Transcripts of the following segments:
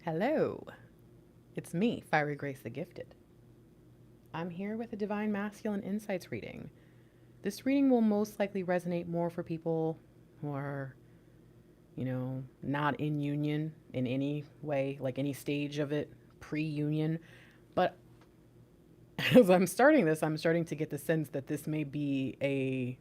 Hello, it's me, Fiery Grace the Gifted. I'm here with a Divine Masculine Insights reading. This reading will most likely resonate more for people who are, not in union in any way, like any stage of it, pre union. But as I'm starting this, I'm starting to get the sense that this may be a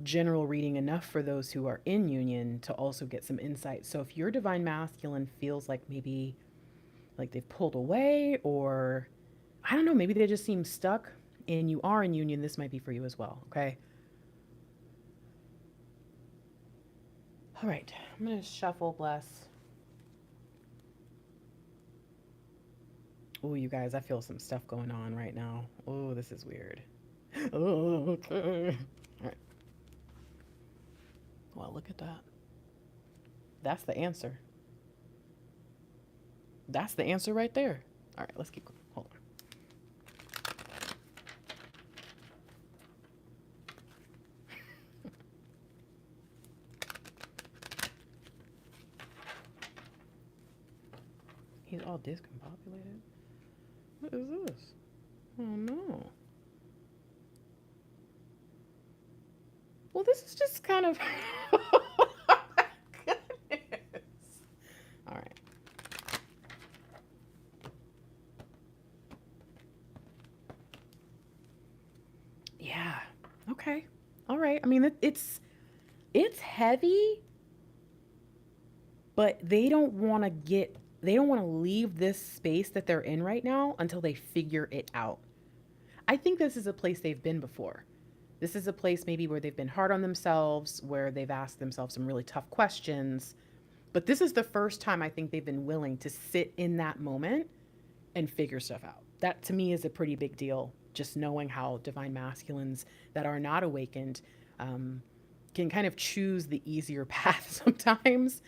general reading enough for those who are in union to also get some insight. So if your Divine Masculine feels like maybe like they've pulled away, or I don't know, maybe they just seem stuck and you are in union, this might be for you as well. Okay. All right. I'm going to shuffle, bless. Oh, you guys, I feel some stuff going on right now. Oh, this is weird. Oh, okay. All right. Well, look at that. That's the answer. That's the answer right there. All right, let's keep going. Hold on. He's all discombobulated. What is this? Oh no. Well, this is just kind of. Oh my goodness. All right. Yeah. Okay. All right. I mean, it's heavy, but they don't want to leave this space that they're in right now until they figure it out. I think this is a place they've been before. This is a place maybe where they've been hard on themselves, where they've asked themselves some really tough questions. But this is the first time I think they've been willing to sit in that moment and figure stuff out. That to me is a pretty big deal. Just knowing how divine masculines that are not awakened can kind of choose the easier path sometimes.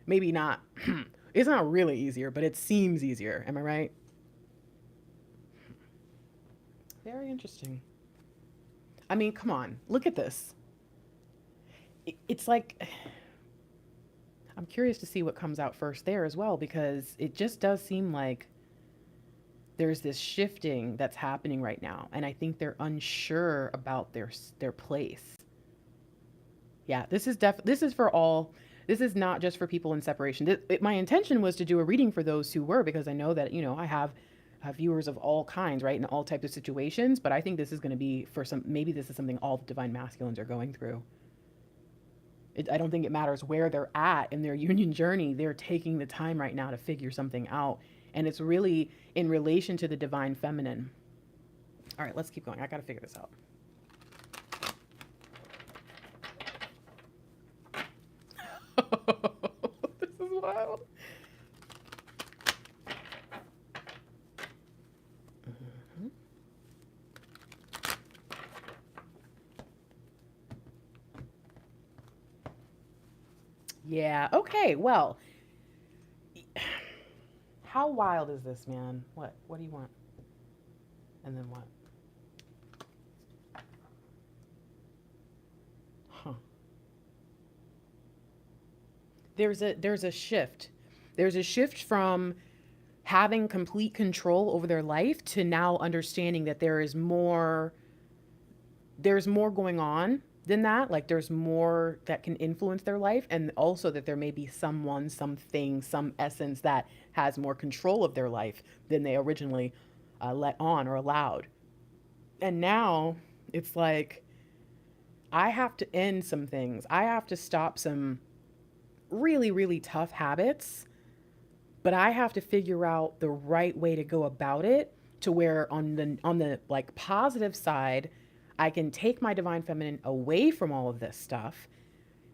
Maybe not. It's not really easier, but it seems easier. Am I right? Very interesting. I mean, come on. Look at this. It's like I'm curious to see what comes out first there as well, because it just does seem like there's this shifting that's happening right now, and I think they're unsure about their place. Yeah, this is for all. This is not just for people in separation. My intention was to do a reading for those who were, because I know that I have viewers of all kinds, right, in all types of situations. But I think this is going to be for some. Maybe this is something all the divine masculines are going through. I don't think it matters where they're at in their union journey. They're taking the time right now to figure something out, and it's really in relation to the divine feminine. All right, let's keep going. I got to figure this out. This is wild. Mhm. Yeah. Okay. Well, how wild is this, man? What? What do you want? And then what? Huh. There's a shift. There's a shift from having complete control over their life to now understanding that there's more going on than that. Like there's more that can influence their life, and also that there may be someone, something, some essence that has more control of their life than they originally let on or allowed. And now it's like I have to end some things. I have to stop some really, really tough habits, but I have to figure out the right way to go about it, to where on the like positive side, I can take my divine feminine away from all of this stuff,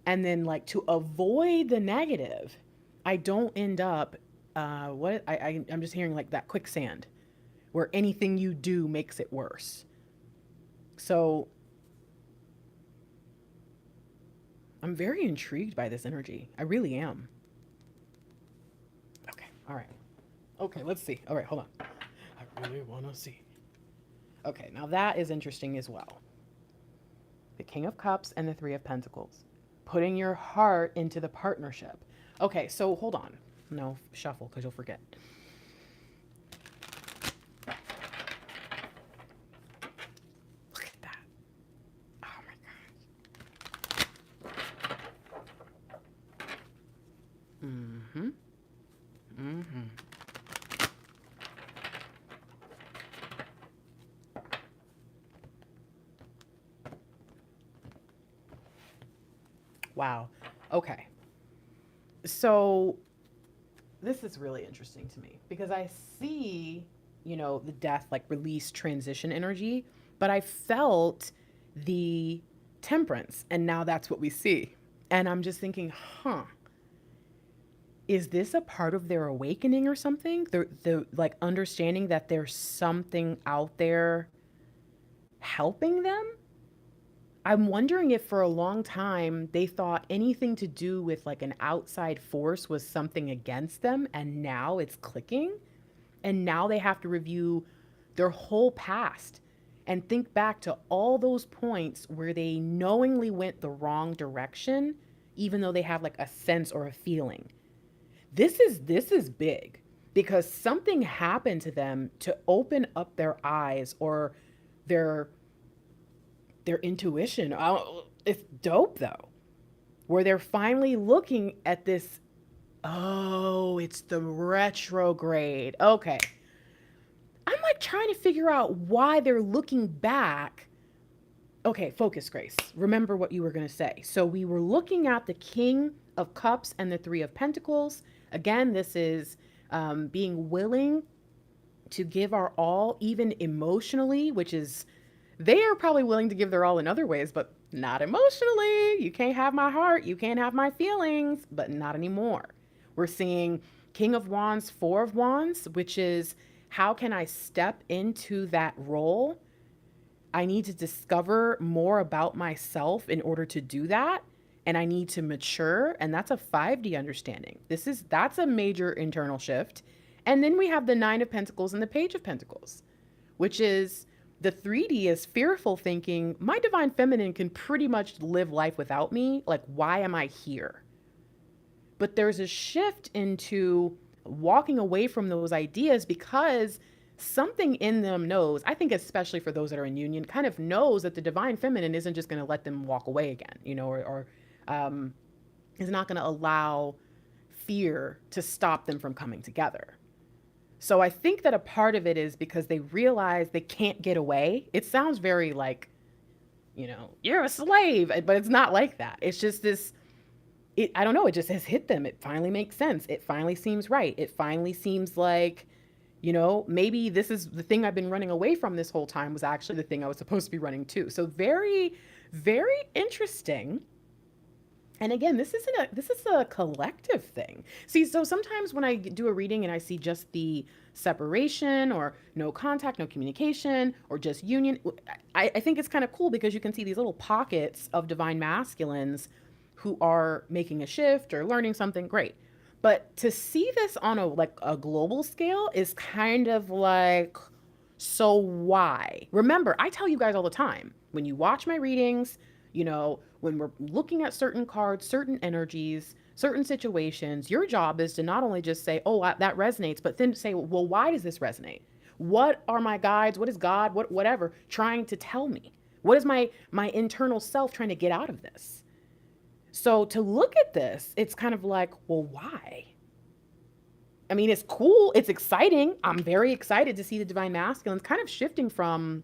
and then like to avoid the negative, I don't end up I'm just hearing like that quicksand where anything you do makes it worse. So I'm very intrigued by this energy. I really am. Okay. All right. Okay, let's see. All right, hold on. I really want to see. Okay, now that is interesting as well. The King of Cups and the Three of Pentacles. Putting your heart into the partnership. Okay, so hold on. No, shuffle because you'll forget. Look at that. Oh my God. Mm-hmm. Mm-hmm. Wow. Okay. So this is really interesting to me because I see, the death, like release transition energy, but I felt the temperance, and now that's what we see. And I'm just thinking, is this a part of their awakening or something? The like understanding that there's something out there helping them? I'm wondering if for a long time they thought anything to do with like an outside force was something against them, and now it's clicking. And now they have to review their whole past and think back to all those points where they knowingly went the wrong direction, even though they have like a sense or a feeling. This is big because something happened to them to open up their eyes or their their intuition. Oh, it's dope though, where they're finally looking at this. Oh, it's the retrograde. Okay. I'm like trying to figure out why they're looking back. Okay, focus, Grace. Remember what you were going to say. So we were looking at the King of Cups and the Three of Pentacles. Again, this is being willing to give our all, even emotionally, which is, they are probably willing to give their all in other ways, but not emotionally. You can't have my heart. You can't have my feelings, but not anymore. We're seeing King of Wands, Four of Wands, which is how can I step into that role? I need to discover more about myself in order to do that. And I need to mature. And that's a 5D understanding. That's a major internal shift. And then we have the Nine of Pentacles and the Page of Pentacles, which is the 3D is fearful thinking, my divine feminine can pretty much live life without me. Like, why am I here? But there's a shift into walking away from those ideas because something in them knows, I think especially for those that are in union, kind of knows that the divine feminine isn't just going to let them walk away again, or is not going to allow fear to stop them from coming together. So I think that a part of it is because they realize they can't get away. It sounds very like, you're a slave, but it's not like that. It's just this, I don't know, it just has hit them. It finally makes sense. It finally seems right. It finally seems like, maybe this is the thing I've been running away from this whole time was actually the thing I was supposed to be running to. So very, very interesting. And again, this is a collective thing. See, so sometimes when I do a reading and I see just the separation or no contact, no communication, or just union, I think it's kind of cool because you can see these little pockets of divine masculines who are making a shift or learning something great. But to see this on a global scale is kind of like, so why? Remember, I tell you guys all the time, when you watch my readings, when we're looking at certain cards, certain energies, certain situations, your job is to not only just say, oh, that resonates, but then say, well, why does this resonate? What are my guides? What is God? Whatever trying to tell me? What is my internal self trying to get out of this? So to look at this, it's kind of like, well, why? I mean, it's cool. It's exciting. I'm very excited to see the divine masculines kind of shifting from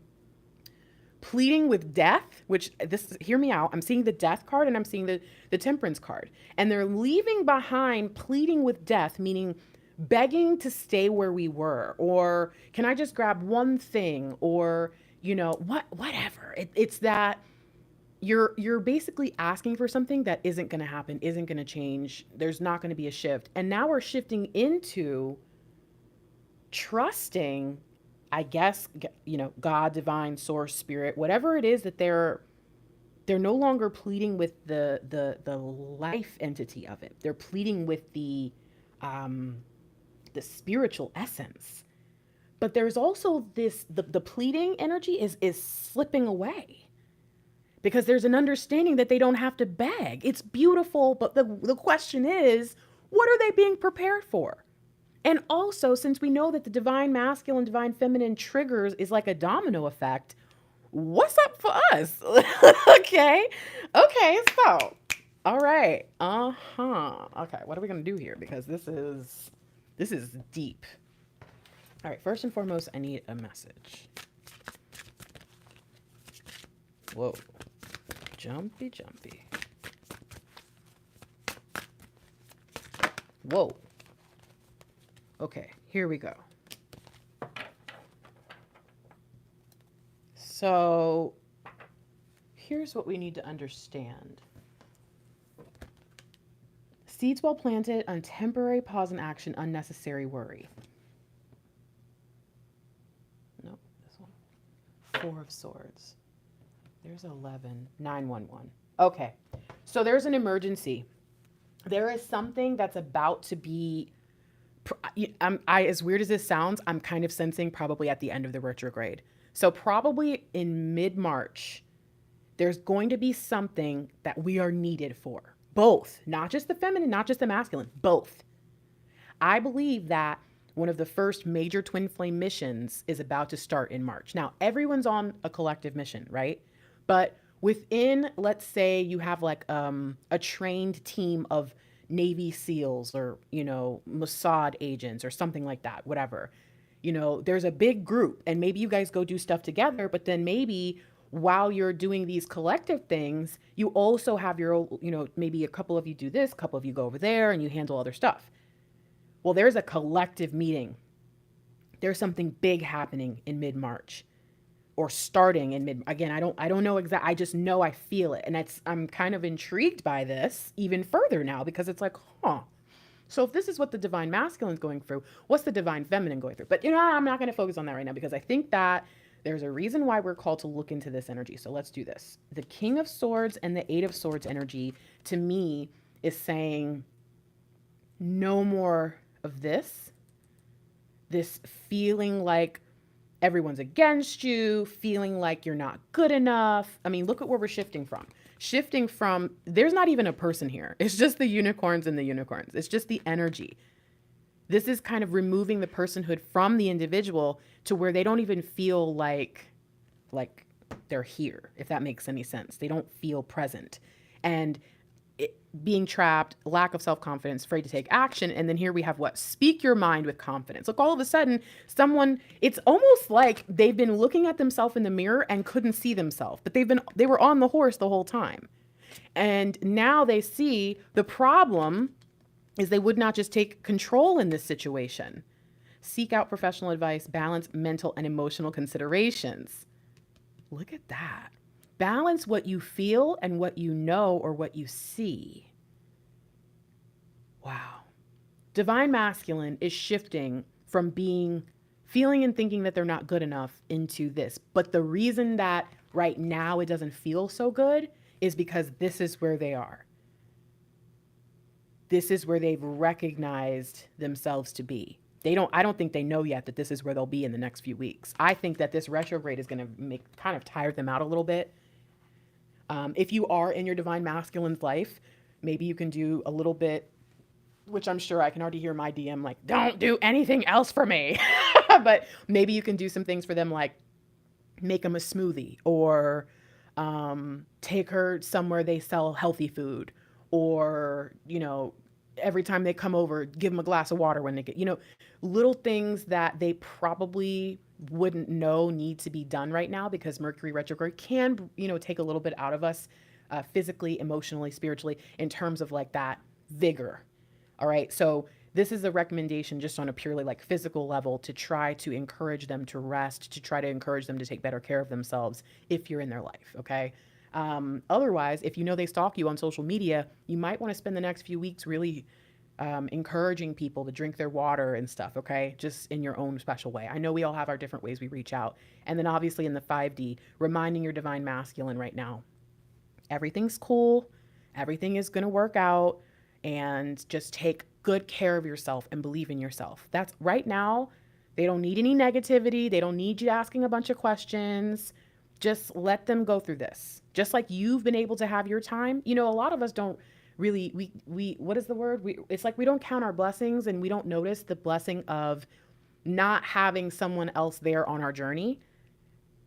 pleading with death, which hear me out. I'm seeing the death card and I'm seeing the temperance card. And they're leaving behind pleading with death, meaning begging to stay where we were, or can I just grab one thing, or, whatever. It's that you're basically asking for something that isn't going to happen, isn't going to change. There's not going to be a shift. And now we're shifting into trusting, I guess, God, divine source, spirit, whatever it is that they're no longer pleading with the life entity of it. They're pleading with the spiritual essence. But there's also this, the pleading energy is slipping away because there's an understanding that they don't have to beg. It's beautiful, but the question is, What are they being prepared for? And also, since we know that the divine masculine, divine feminine triggers is like a domino effect, what's up for us? Okay. Okay. So, all right. Okay. What are we going to do here? Because this is deep. All right. First and foremost, I need a message. Whoa. Jumpy, jumpy. Whoa. Okay, here we go. So here's what we need to understand. Seeds well planted, on temporary pause in action, unnecessary worry. Nope, this one. 4 of Swords. There's 11, 911. Okay, so there's an emergency. There is something that's about to be, as weird as this sounds, I'm kind of sensing probably at the end of the retrograde. So probably in mid-March, there's going to be something that we are needed for. Both, not just the feminine, not just the masculine, both. I believe that one of the first major twin flame missions is about to start in March. Now, everyone's on a collective mission, right? But within, let's say you have like a trained team of Navy SEALs or, Mossad agents or something like that, whatever. There's a big group and maybe you guys go do stuff together, but then maybe while you're doing these collective things, you also have your, maybe a couple of you do this, a couple of you go over there and you handle other stuff. Well, there's a collective meeting. There's something big happening in mid-March. Or starting in mid, again, I don't know exactly, I just know I feel it. And I'm kind of intrigued by this even further now because it's like, so if this is what the divine masculine is going through, what's the divine feminine going through? But I'm not going to focus on that right now because I think that there's a reason why we're called to look into this energy. So let's do this. The King of Swords and the 8 of Swords energy to me is saying no more of this feeling like everyone's against you, feeling like you're not good enough. I mean, look at where we're shifting from. Shifting from, there's not even a person here. It's just the unicorns and the unicorns. It's just the energy. This is kind of removing the personhood from the individual to where they don't even feel like they're here, if that makes any sense. They don't feel present. And being trapped, lack of self-confidence, afraid to take action. And then here we have what? Speak your mind with confidence. Look, all of a sudden, it's almost like they've been looking at themselves in the mirror and couldn't see themselves, but they were on the horse the whole time. And now they see the problem is they would not just take control in this situation. Seek out professional advice, balance mental and emotional considerations. Look at that. Balance what you feel and what you know or what you see. Wow. Divine masculine is shifting from feeling and thinking that they're not good enough into this. But the reason that right now it doesn't feel so good is because this is where they are. This is where they've recognized themselves to be. I don't think they know yet that this is where they'll be in the next few weeks. I think that this retrograde is going to kind of tire them out a little bit. If you are in your divine masculine's life, maybe you can do a little bit, which I'm sure I can already hear my DM like, don't do anything else for me. But maybe you can do some things for them like make them a smoothie or take her somewhere they sell healthy food or, every time they come over, give them a glass of water when they get, little things that they probably wouldn't know need to be done right now because Mercury retrograde can, take a little bit out of us physically, emotionally, spiritually, in terms of like that vigor. All right. So this is a recommendation just on a purely like physical level to try to encourage them to rest, to try to encourage them to take better care of themselves if you're in their life. Okay. Otherwise, if they stalk you on social media, you might want to spend the next few weeks really encouraging people to drink their water and stuff, okay? Just in your own special way. I know we all have our different ways we reach out. And then obviously in the 5D, reminding your divine masculine right now, everything's cool, everything is going to work out, and just take good care of yourself and believe in yourself. That's right now, they don't need any negativity. They don't need you asking a bunch of questions. Just let them go through this. Just like you've been able to have your time. A lot of us don't really, what is the word? It's like we don't count our blessings and we don't notice the blessing of not having someone else there on our journey.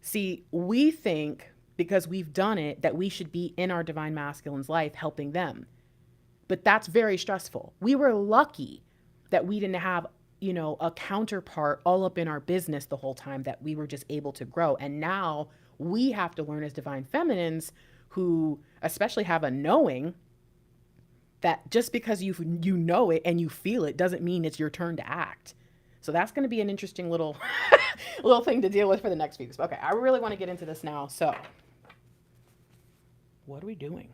See, we think because we've done it that we should be in our divine masculine's life helping them. But that's very stressful. We were lucky that we didn't have, a counterpart all up in our business the whole time, that we were just able to grow. And now we have to learn as divine feminines who especially have a knowing that just because you know it and you feel it doesn't mean it's your turn to act. So that's going to be an interesting little little thing to deal with for the next few weeks. Okay, I really want to get into this now. So, what are we doing?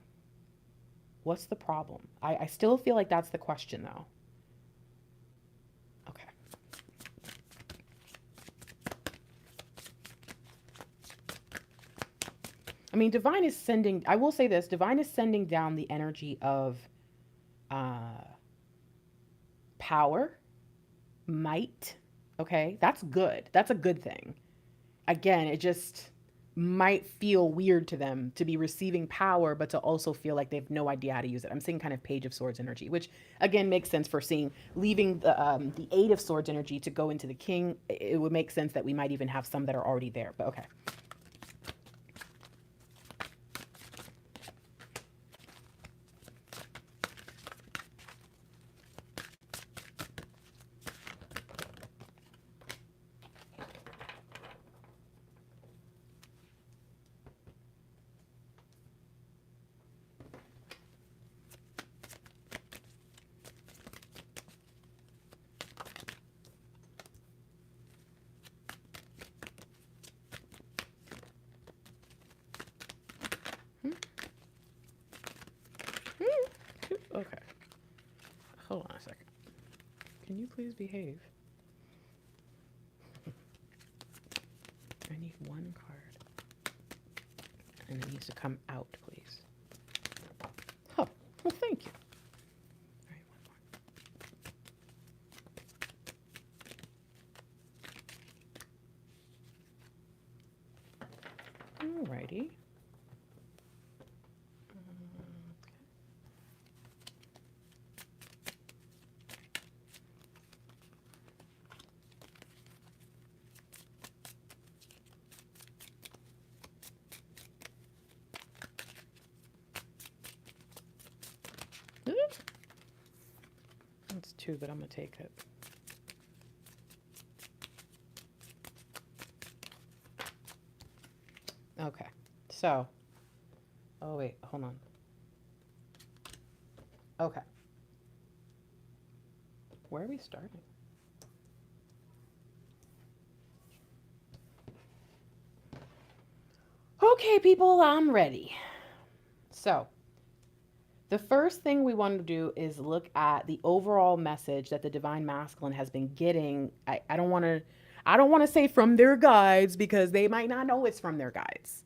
What's the problem? I still feel like that's the question, though. Okay. I mean, divine is sending, I will say this, divine is sending down the energy of power, might. Okay, that's good. That's a good thing. Again, it just might feel weird to them to be receiving power, but to also feel like they have no idea how to use it. I'm seeing kind of Page of Swords energy, which again makes sense for seeing leaving the Eight of Swords energy to go into the King. It would make sense that we might even have some that are already there, but okay. Okay. Hold on a second. Can you please behave? I need one card. And it needs to come out, please. Oh, well, thank you. All right, one more. Alrighty. That's two, but I'm gonna take it. Okay, so, oh wait, hold on. Okay. Where are we starting? Okay, people, I'm ready. So, the first thing we want to do is look at the overall message that the divine masculine has been getting. I don't want to say from their guides, because they might not know it's from their guides.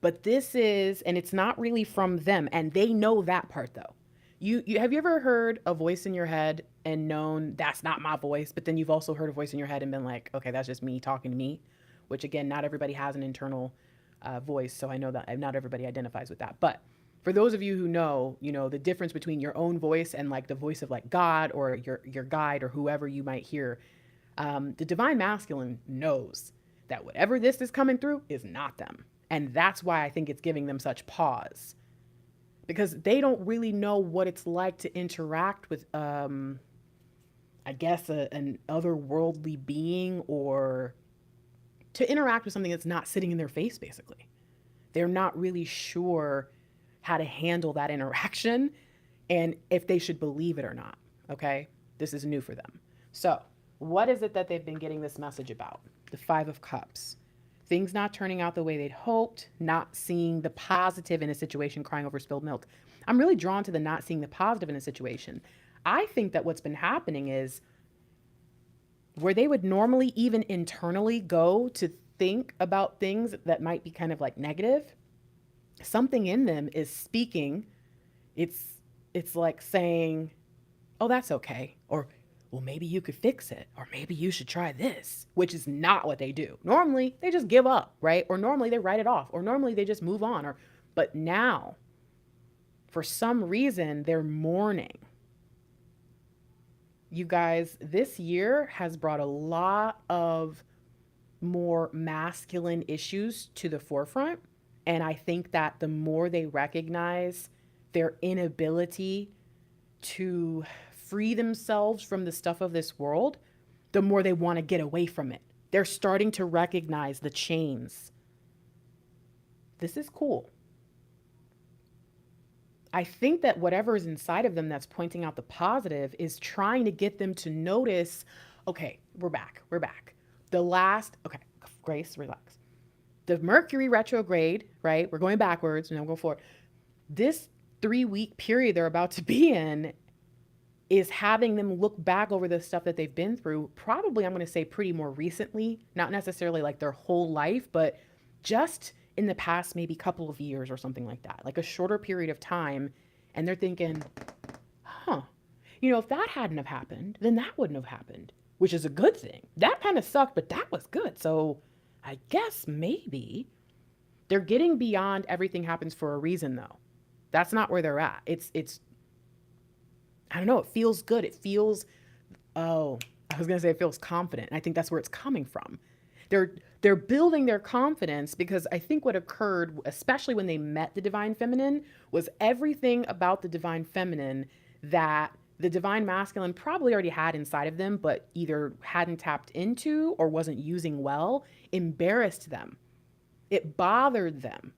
But this is, and it's not really from them, and they know that part though. You have you ever heard a voice in your head and known that's not my voice, but then you've also heard a voice in your head and been like, okay, that's just me talking to me, which again, not everybody has an internal voice, so I know that not everybody identifies with that. But for those of you who know, the difference between your own voice and like the voice of like God or your guide or whoever you might hear, the divine masculine knows that whatever this is coming through is not them. And that's why I think it's giving them such pause, because they don't really know what it's like to interact with, I guess, an otherworldly being, or to interact with something that's not sitting in their face, basically. They're not really sure how to handle that interaction and if they should believe it or not. Okay, this is new for them. So what is it that they've been getting this message about? The Five of Cups. Things not turning out the way they'd hoped, not seeing the positive in a situation, crying over spilled milk. I'm really drawn to the not seeing the positive in a situation. I think that what's been happening is where they would normally even internally go to think about things that might be kind of like negative, something in them is speaking. It's like saying, oh, that's okay. Or, well, maybe you could fix it. Or maybe you should try this, which is not what they do. Normally they just give up, right? Or normally they write it off, or normally they just move on. But now for some reason, they're mourning. You guys, this year has brought a lot of more masculine issues to the forefront. And I think that the more they recognize their inability to free themselves from the stuff of this world, the more they want to get away from it. They're starting to recognize the chains. This is cool. I think that whatever is inside of them that's pointing out the positive is trying to get them to notice, okay, we're back. Okay, Grace, relax. The Mercury retrograde, right? We're going backwards and then we'll go forward. This 3-week period they're about to be in is having them look back over the stuff that they've been through. Probably, I'm going to say pretty more recently, not necessarily like their whole life, but just in the past, maybe couple of years or something like that, like a shorter period of time. And they're thinking, if that hadn't have happened, then that wouldn't have happened, which is a good thing. That kind of sucked, but that was good. So I guess maybe they're getting beyond everything happens for a reason though. That's not where they're at. It's, I don't know. It feels good. It feels, it feels confident. And I think that's where it's coming from. They're building their confidence because I think what occurred, especially when they met the divine feminine, was everything about the divine feminine that the divine masculine probably already had inside of them, but either hadn't tapped into or wasn't using well, embarrassed them. It bothered them.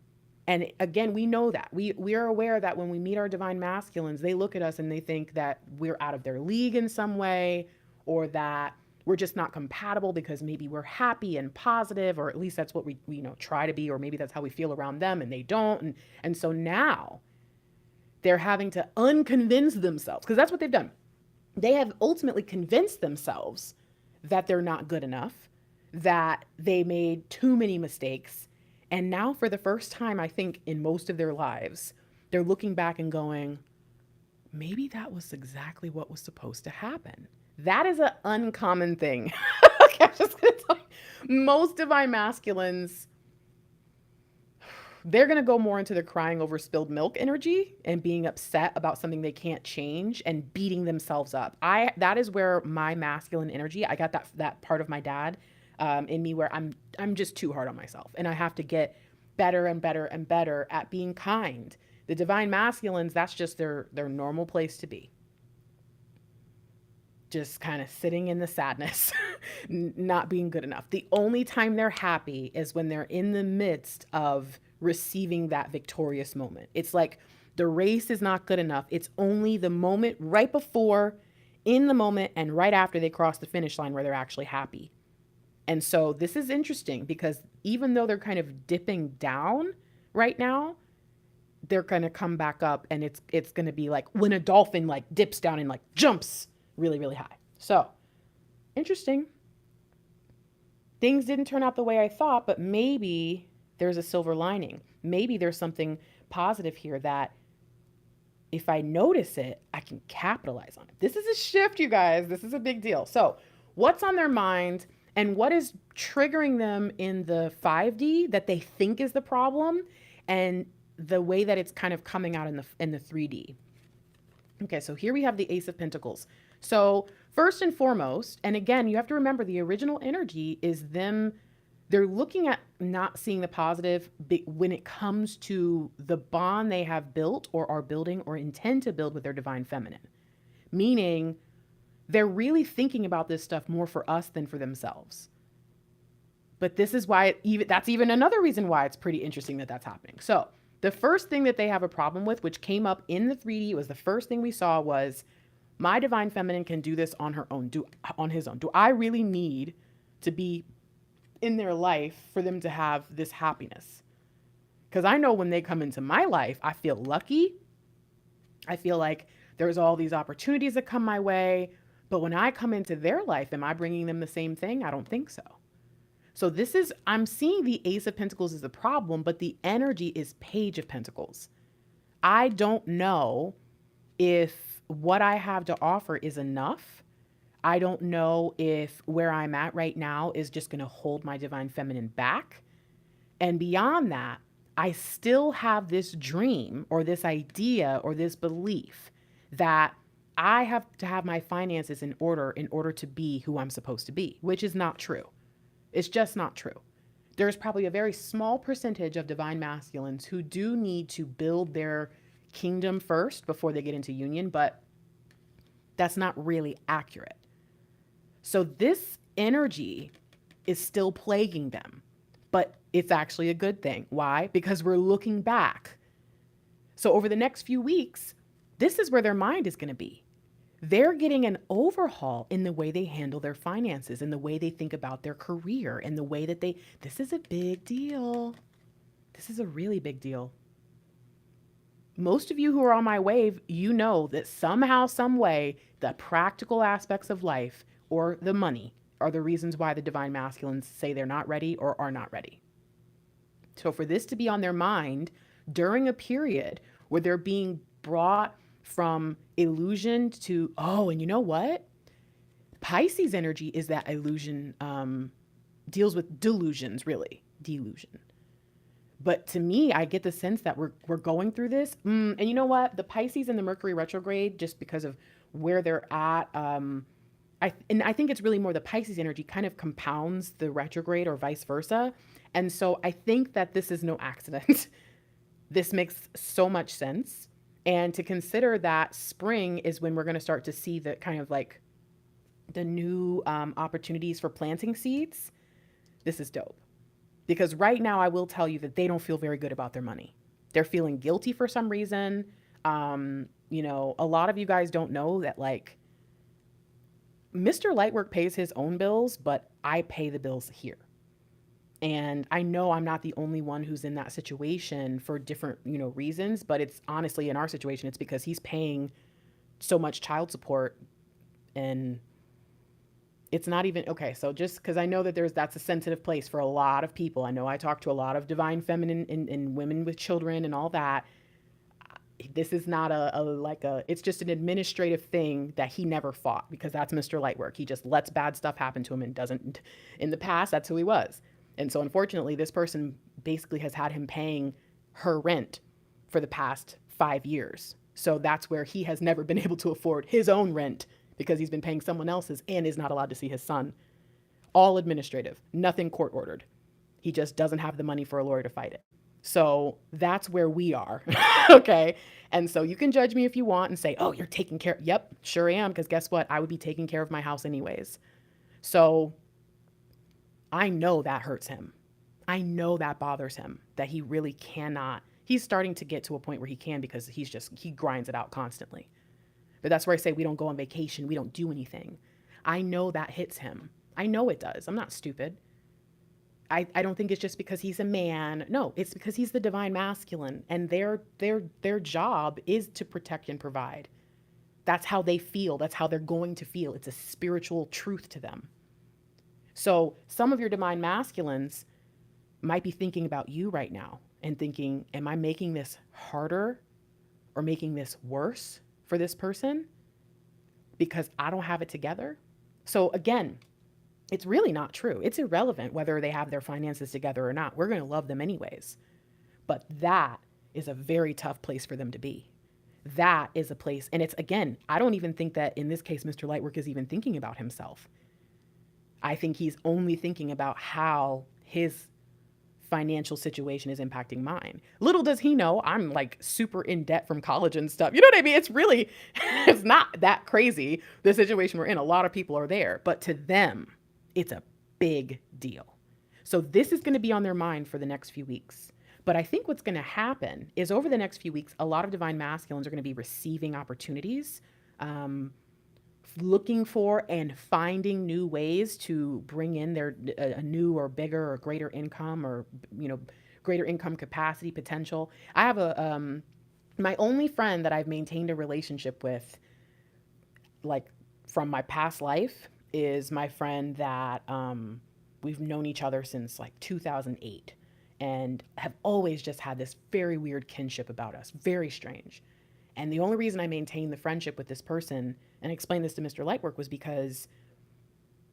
And again, we know that. We are aware that when we meet our divine masculines, they look at us and they think that we're out of their league in some way, or that we're just not compatible because maybe we're happy and positive, or at least that's what we try to be, or maybe that's how we feel around them and they don't. And so now they're having to unconvince themselves, because that's what they've done. They have ultimately convinced themselves that they're not good enough, that they made too many mistakes. And now for the first time, I think in most of their lives, they're looking back and going, maybe that was exactly what was supposed to happen. That is an uncommon thing. Okay, I'm just going to tell you. Most divine masculines, they're going to go more into the crying over spilled milk energy and being upset about something they can't change and beating themselves up. That is where my masculine energy, I got that part of my dad in me where I'm just too hard on myself, and I have to get better and better and better at being kind. The divine masculines, that's just their normal place to be. Just kind of sitting in the sadness, not being good enough. The only time they're happy is when they're in the midst of receiving that victorious moment. It's like the race is not good enough. It's only the moment right before, in the moment, and right after they cross the finish line where they're actually happy. And so this is interesting because even though they're kind of dipping down right now, they're going to come back up, and it's going to be like when a dolphin like dips down and like jumps really, really high. So interesting. Things didn't turn out the way I thought, but maybe there's a silver lining. Maybe there's something positive here that if I notice it, I can capitalize on it. This is a shift, you guys. This is a big deal. So what's on their mind and what is triggering them in the 5D that they think is the problem, and the way that it's kind of coming out in the 3D. Okay, so here we have the Ace of Pentacles. So first and foremost, and again, you have to remember the original energy is them, they're looking at not seeing the positive when it comes to the bond they have built or are building or intend to build with their divine feminine. Meaning they're really thinking about this stuff more for us than for themselves. But this is why that's even another reason why it's pretty interesting that that's happening. So the first thing that they have a problem with, which came up in the 3D, was the first thing we saw was, my divine feminine can do this on her own, on his own. Do I really need to be in their life for them to have this happiness? Because I know when they come into my life, I feel lucky. I feel like there's all these opportunities that come my way. But when I come into their life, am I bringing them the same thing? I don't think so. So I'm seeing the Ace of Pentacles as a problem, but the energy is Page of Pentacles. I don't know if what I have to offer is enough. I don't know if where I'm at right now is just going to hold my divine feminine back. And beyond that, I still have this dream or this idea or this belief that I have to have my finances in order to be who I'm supposed to be, which is not true. It's just not true. There's probably a very small percentage of divine masculines who do need to build their kingdom first before they get into union, but that's not really accurate. So this energy is still plaguing them, but it's actually a good thing. Why? Because we're looking back. So over the next few weeks, this is where their mind is going to be. They're getting an overhaul in the way they handle their finances, in the way they think about their career, in the way that this is a big deal. This is a really big deal. Most of you who are on my wave, you know that somehow, some way, the practical aspects of life or the money are the reasons why the divine masculines say they're not ready or are not ready. So for this to be on their mind during a period where they're being brought from illusion to, oh, and you know what? Pisces energy is that illusion, deals with delusions, really, delusion. But to me, I get the sense that we're going through this. And you know what? The Pisces and the Mercury retrograde, just because of where they're at, I think it's really more the Pisces energy kind of compounds the retrograde or vice versa. And so I think that this is no accident. This makes so much sense. And to consider that spring is when we're going to start to see the kind of like the new opportunities for planting seeds. This is dope. Because right now I will tell you that they don't feel very good about their money. They're feeling guilty for some reason. You know, a lot of you guys don't know that like Mr. Lightwork pays his own bills, but I pay the bills here. And I know I'm not the only one who's in that situation for different, you know, reasons, but it's honestly in our situation, it's because he's paying so much child support and it's not even, okay, so just because I know that that's a sensitive place for a lot of people. I know I talk to a lot of divine feminine and women with children and all that. This is not it's just an administrative thing that he never fought because that's Mr. Lightwork. He just lets bad stuff happen to him and doesn't, in the past, that's who he was. And so unfortunately, this person basically has had him paying her rent for the past 5 years. So that's where he has never been able to afford his own rent because he's been paying someone else's and is not allowed to see his son. All administrative, nothing court ordered. He just doesn't have the money for a lawyer to fight it. So that's where we are. Okay. And so you can judge me if you want and say, oh, you're taking care. Yep, sure am. Because guess what? I would be taking care of my house anyways. So I know that hurts him. I know that bothers him, that he really cannot. He's starting to get to a point where he can because he grinds it out constantly. But that's where I say we don't go on vacation. We don't do anything. I know that hits him. I know it does. I'm not stupid. I don't think it's just because he's a man. No, it's because he's the divine masculine and their job is to protect and provide. That's how they feel. That's how they're going to feel. It's a spiritual truth to them. So some of your divine masculines might be thinking about you right now and thinking, am I making this harder or making this worse for this person because I don't have it together? So again, it's really not true. It's irrelevant whether they have their finances together or not. We're going to love them anyways. But that is a very tough place for them to be. That is a place. And it's, again, I don't even think that in this case, Mr. Lightwork is even thinking about himself. I think he's only thinking about how his financial situation is impacting mine. Little does he know I'm like super in debt from college and stuff. You know what I mean? It's really, it's not that crazy, the situation we're in. A lot of people are there, but to them, it's a big deal. So this is going to be on their mind for the next few weeks. But I think what's going to happen is over the next few weeks, a lot of divine masculines are going to be receiving opportunities, looking for and finding new ways to bring in a new or bigger or greater income or, you know, greater income capacity potential. I have my only friend that I've maintained a relationship with, like from my past life, is my friend that we've known each other since like 2008 and have always just had this very weird kinship about us, very strange. And the only reason I maintained the friendship with this person and explained this to Mr. Lightwork was because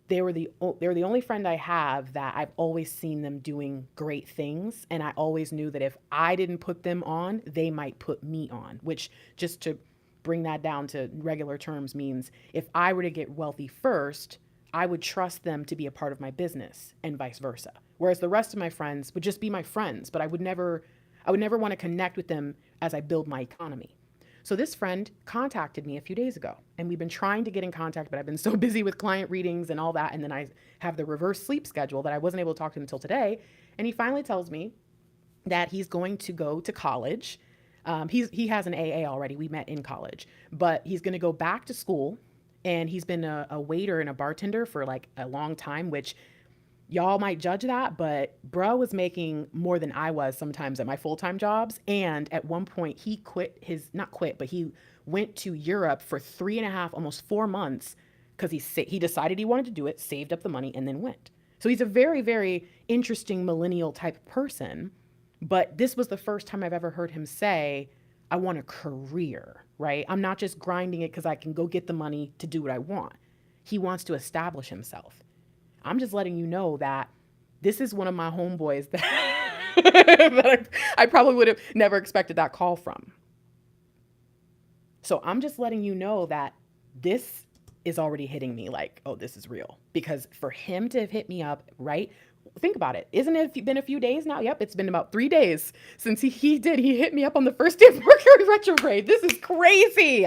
they were the only friend I have that I've always seen them doing great things, and I always knew that if I didn't put them on, they might put me on, which, just to bring that down to regular terms, means if I were to get wealthy first, I would trust them to be a part of my business and vice versa. Whereas the rest of my friends would just be my friends, but I would never want to connect with them as I build my economy. So this friend contacted me a few days ago, and we've been trying to get in contact, but I've been so busy with client readings and all that. And then I have the reverse sleep schedule that I wasn't able to talk to him until today. And he finally tells me that he's going to go to college. He has an AA already. We met in college, but he's going to go back to school. And he's been a waiter and a bartender for like a long time, which y'all might judge that, but bro was making more than I was sometimes at my full-time jobs. And at one point he not quit, but he went to Europe for 3.5, almost 4 months, because he decided he wanted to do it, saved up the money, and then went. So he's a very, very interesting millennial type person. But this was the first time I've ever heard him say, I want a career, right? I'm not just grinding it because I can go get the money to do what I want. He wants to establish himself. I'm just letting you know that this is one of my homeboys that, that I probably would have never expected that call from. So I'm just letting you know that this is already hitting me like, oh, this is real. Because for him to have hit me up, right? Think about it. Isn't it been a few days now? Yep, it's been about 3 days since he hit me up on the first day of Mercury retrograde. This is crazy.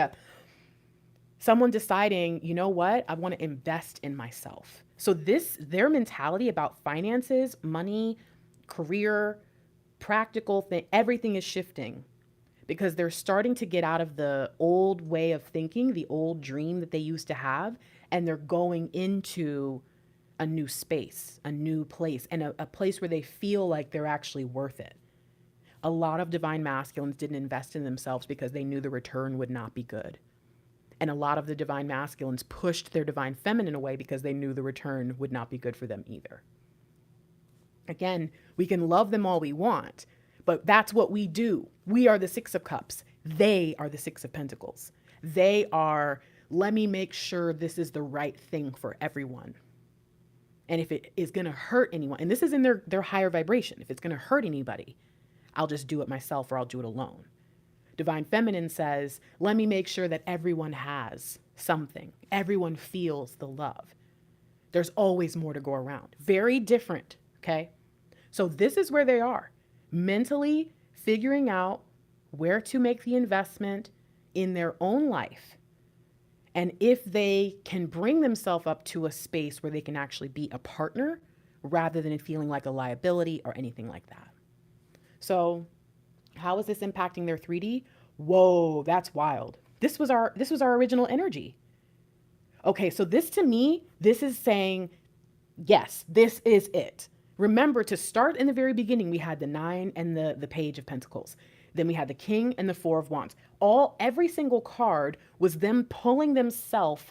Someone deciding, you know what? I want to invest in myself. So their mentality about finances, money, career, practical thing, everything is shifting because they're starting to get out of the old way of thinking, the old dream that they used to have, and they're going into a new space, a new place, and a place where they feel like they're actually worth it. A lot of divine masculines didn't invest in themselves because they knew the return would not be good. And a lot of the divine masculines pushed their divine feminine away because they knew the return would not be good for them either. Again, we can love them all we want, but that's what we do. We are the Six of Cups. They are the Six of Pentacles. They are, let me make sure this is the right thing for everyone. And if it is going to hurt anyone, and this is in their higher vibration, if it's going to hurt anybody, I'll just do it myself or I'll do it alone. Divine Feminine says, let me make sure that everyone has something. Everyone feels the love. There's always more to go around. Very different, okay? So this is where they are. Mentally figuring out where to make the investment in their own life. And if they can bring themselves up to a space where they can actually be a partner rather than feeling like a liability or anything like that. So how is this impacting their 3D? Whoa, that's wild. This was our original energy. Okay, so this to me, this is saying, yes, this is it. Remember, to start in the very beginning, we had the 9 and the Page of Pentacles. Then we had the King and the 4 of Wands. Every single card was them pulling themselves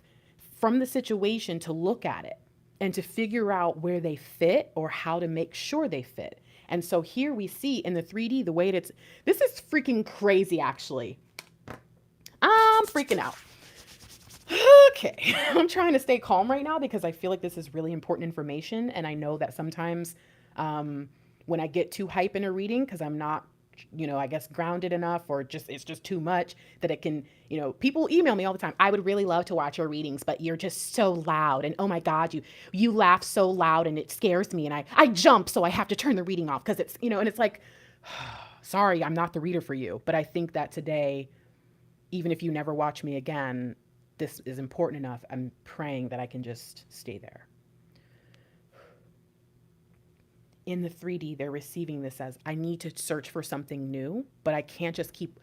from the situation to look at it and to figure out where they fit or how to make sure they fit. And so here we see in the 3D, the way this is freaking crazy, actually. I'm freaking out. Okay, I'm trying to stay calm right now because I feel like this is really important information. And I know that sometimes when I get too hype in a reading, because I'm not, I guess grounded enough, or it's just too much, that it can, people email me all the time. I would really love to watch your readings, but you're just so loud. And oh my God, you laugh so loud and it scares me. And I jump, so I have to turn the reading off because it's, and it's like, sorry, I'm not the reader for you. But I think that today, even if you never watch me again, this is important enough. I'm praying that I can just stay there. In the 3D, they're receiving this as, I need to search for something new, but I can't just keep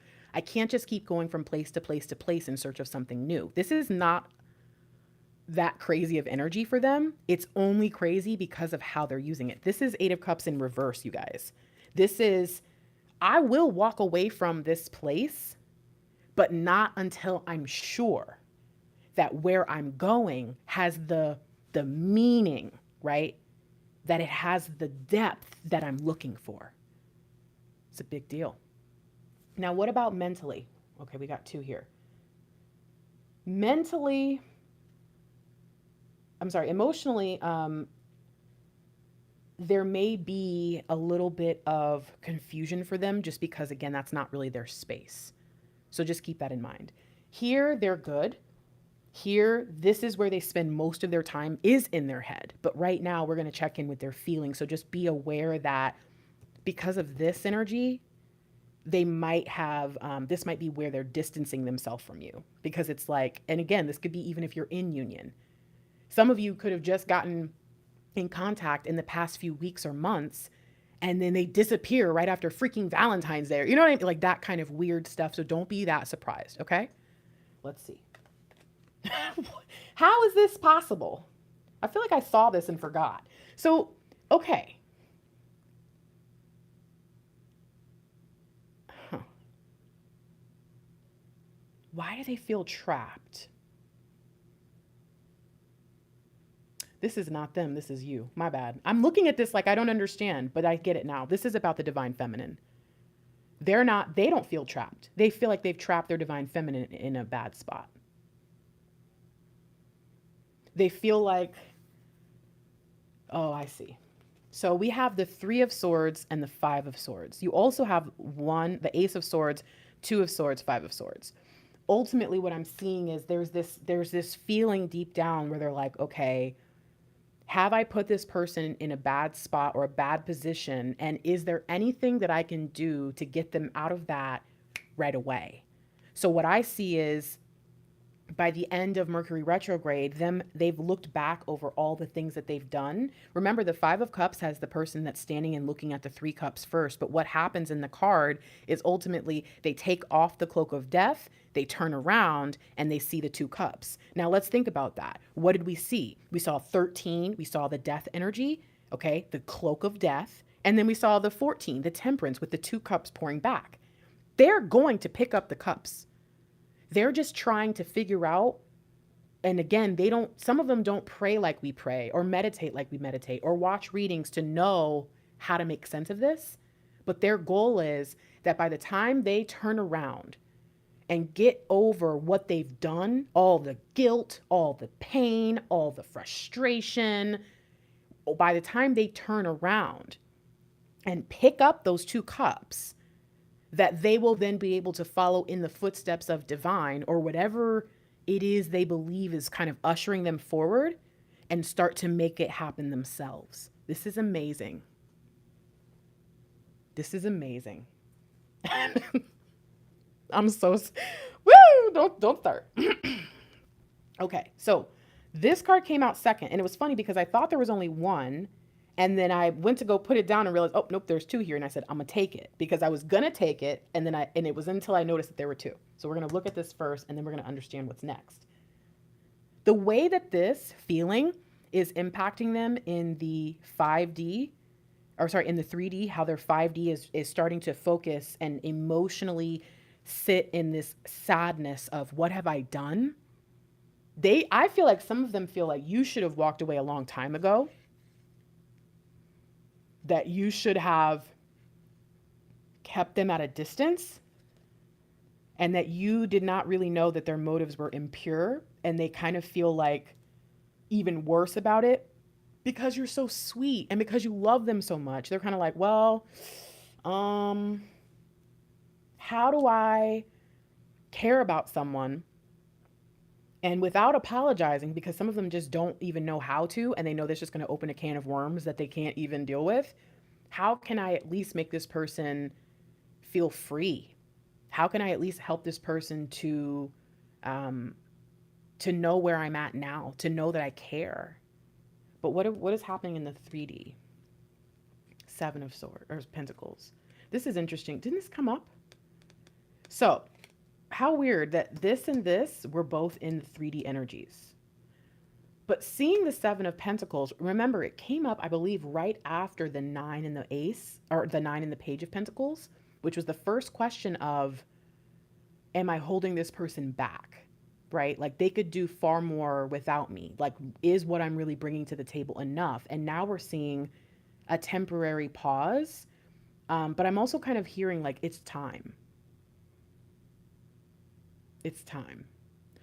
going from place to place to place in search of something new. This is not that crazy of energy for them. It's only crazy because of how they're using it. This is 8 of Cups in reverse, you guys. This is, I will walk away from this place, but not until I'm sure that where I'm going has the meaning, right? That it has the depth that I'm looking for. It's a big deal. Now, what about mentally? Okay, we got 2 here. Mentally, I'm sorry, emotionally, there may be a little bit of confusion for them just because, again, that's not really their space. So just keep that in mind. Here, they're good. Here, this is where they spend most of their time is in their head. But right now, we're going to check in with their feelings. So just be aware that because of this energy, they might have, this might be where they're distancing themselves from you. Because it's like, and again, this could be even if you're in union. Some of you could have just gotten in contact in the past few weeks or months, and then they disappear right after freaking Valentine's Day. You know what I mean? Like that kind of weird stuff. So don't be that surprised, okay? Let's see. How is this possible? I feel like I saw this and forgot. So, okay. Huh. Why do they feel trapped? This is not them. This is you. My bad. I'm looking at this like I don't understand, but I get it now. This is about the divine feminine. They don't feel trapped. They feel like they've trapped their divine feminine in a bad spot. They feel like, oh, I see. So we have the 3 of Swords and the 5 of Swords. You also have the Ace of Swords, 2 of Swords, 5 of Swords. Ultimately, what I'm seeing is there's this feeling deep down where they're like, okay, have I put this person in a bad spot or a bad position? And is there anything that I can do to get them out of that right away? So what I see is by the end of Mercury retrograde, they've looked back over all the things that they've done. Remember, the 5 of Cups has the person that's standing and looking at the 3 cups first. But what happens in the card is ultimately they take off the cloak of death, they turn around, and they see the 2 cups. Now let's think about that. What did we see? We saw 13, we saw the death energy, okay, the cloak of death, and then we saw the 14, the temperance with the 2 cups pouring back. They're going to pick up the cups. They're just trying to figure out, and again, some of them don't pray like we pray or meditate like we meditate or watch readings to know how to make sense of this. But their goal is that by the time they turn around and get over what they've done, all the guilt, all the pain, all the frustration, by the time they turn around and pick up those 2 cups, that they will then be able to follow in the footsteps of divine or whatever it is they believe is kind of ushering them forward and start to make it happen themselves. This is amazing. This is amazing. I'm so, woo, don't start. Okay, so this card came out second, and it was funny because I thought there was only one. And then I went to go put it down and realized, oh, nope, there's 2 here. And I said, I'm going to take it because I was going to take it. And it was until I noticed that there were 2. So we're going to look at this first, and then we're going to understand what's next. The way that this feeling is impacting them in the 5D, or sorry, in the 3D, how their 5D is starting to focus and emotionally sit in this sadness of what have I done? I feel like some of them feel like you should have walked away a long time ago. That you should have kept them at a distance, and that you did not really know that their motives were impure, and they kind of feel like even worse about it because you're so sweet and because you love them so much. They're kind of like, well, how do I care about someone and without apologizing, because some of them just don't even know how to, and they know that's just going to open a can of worms that they can't even deal with. How can I at least make this person feel free? How can I at least help this person to know where I'm at now, to know that I care? But what is happening in the 3D? 7 of Swords, or Pentacles. This is interesting. Didn't this come up? So, how weird that this and this were both in the 3D energies. But seeing the 7 of Pentacles, remember it came up, I believe, right after the 9 and the Ace, or the 9 and the Page of Pentacles, which was the first question of, am I holding this person back? Right? Like they could do far more without me. Like, is what I'm really bringing to the table enough? And now we're seeing a temporary pause. But I'm also kind of hearing like, it's time. It's time.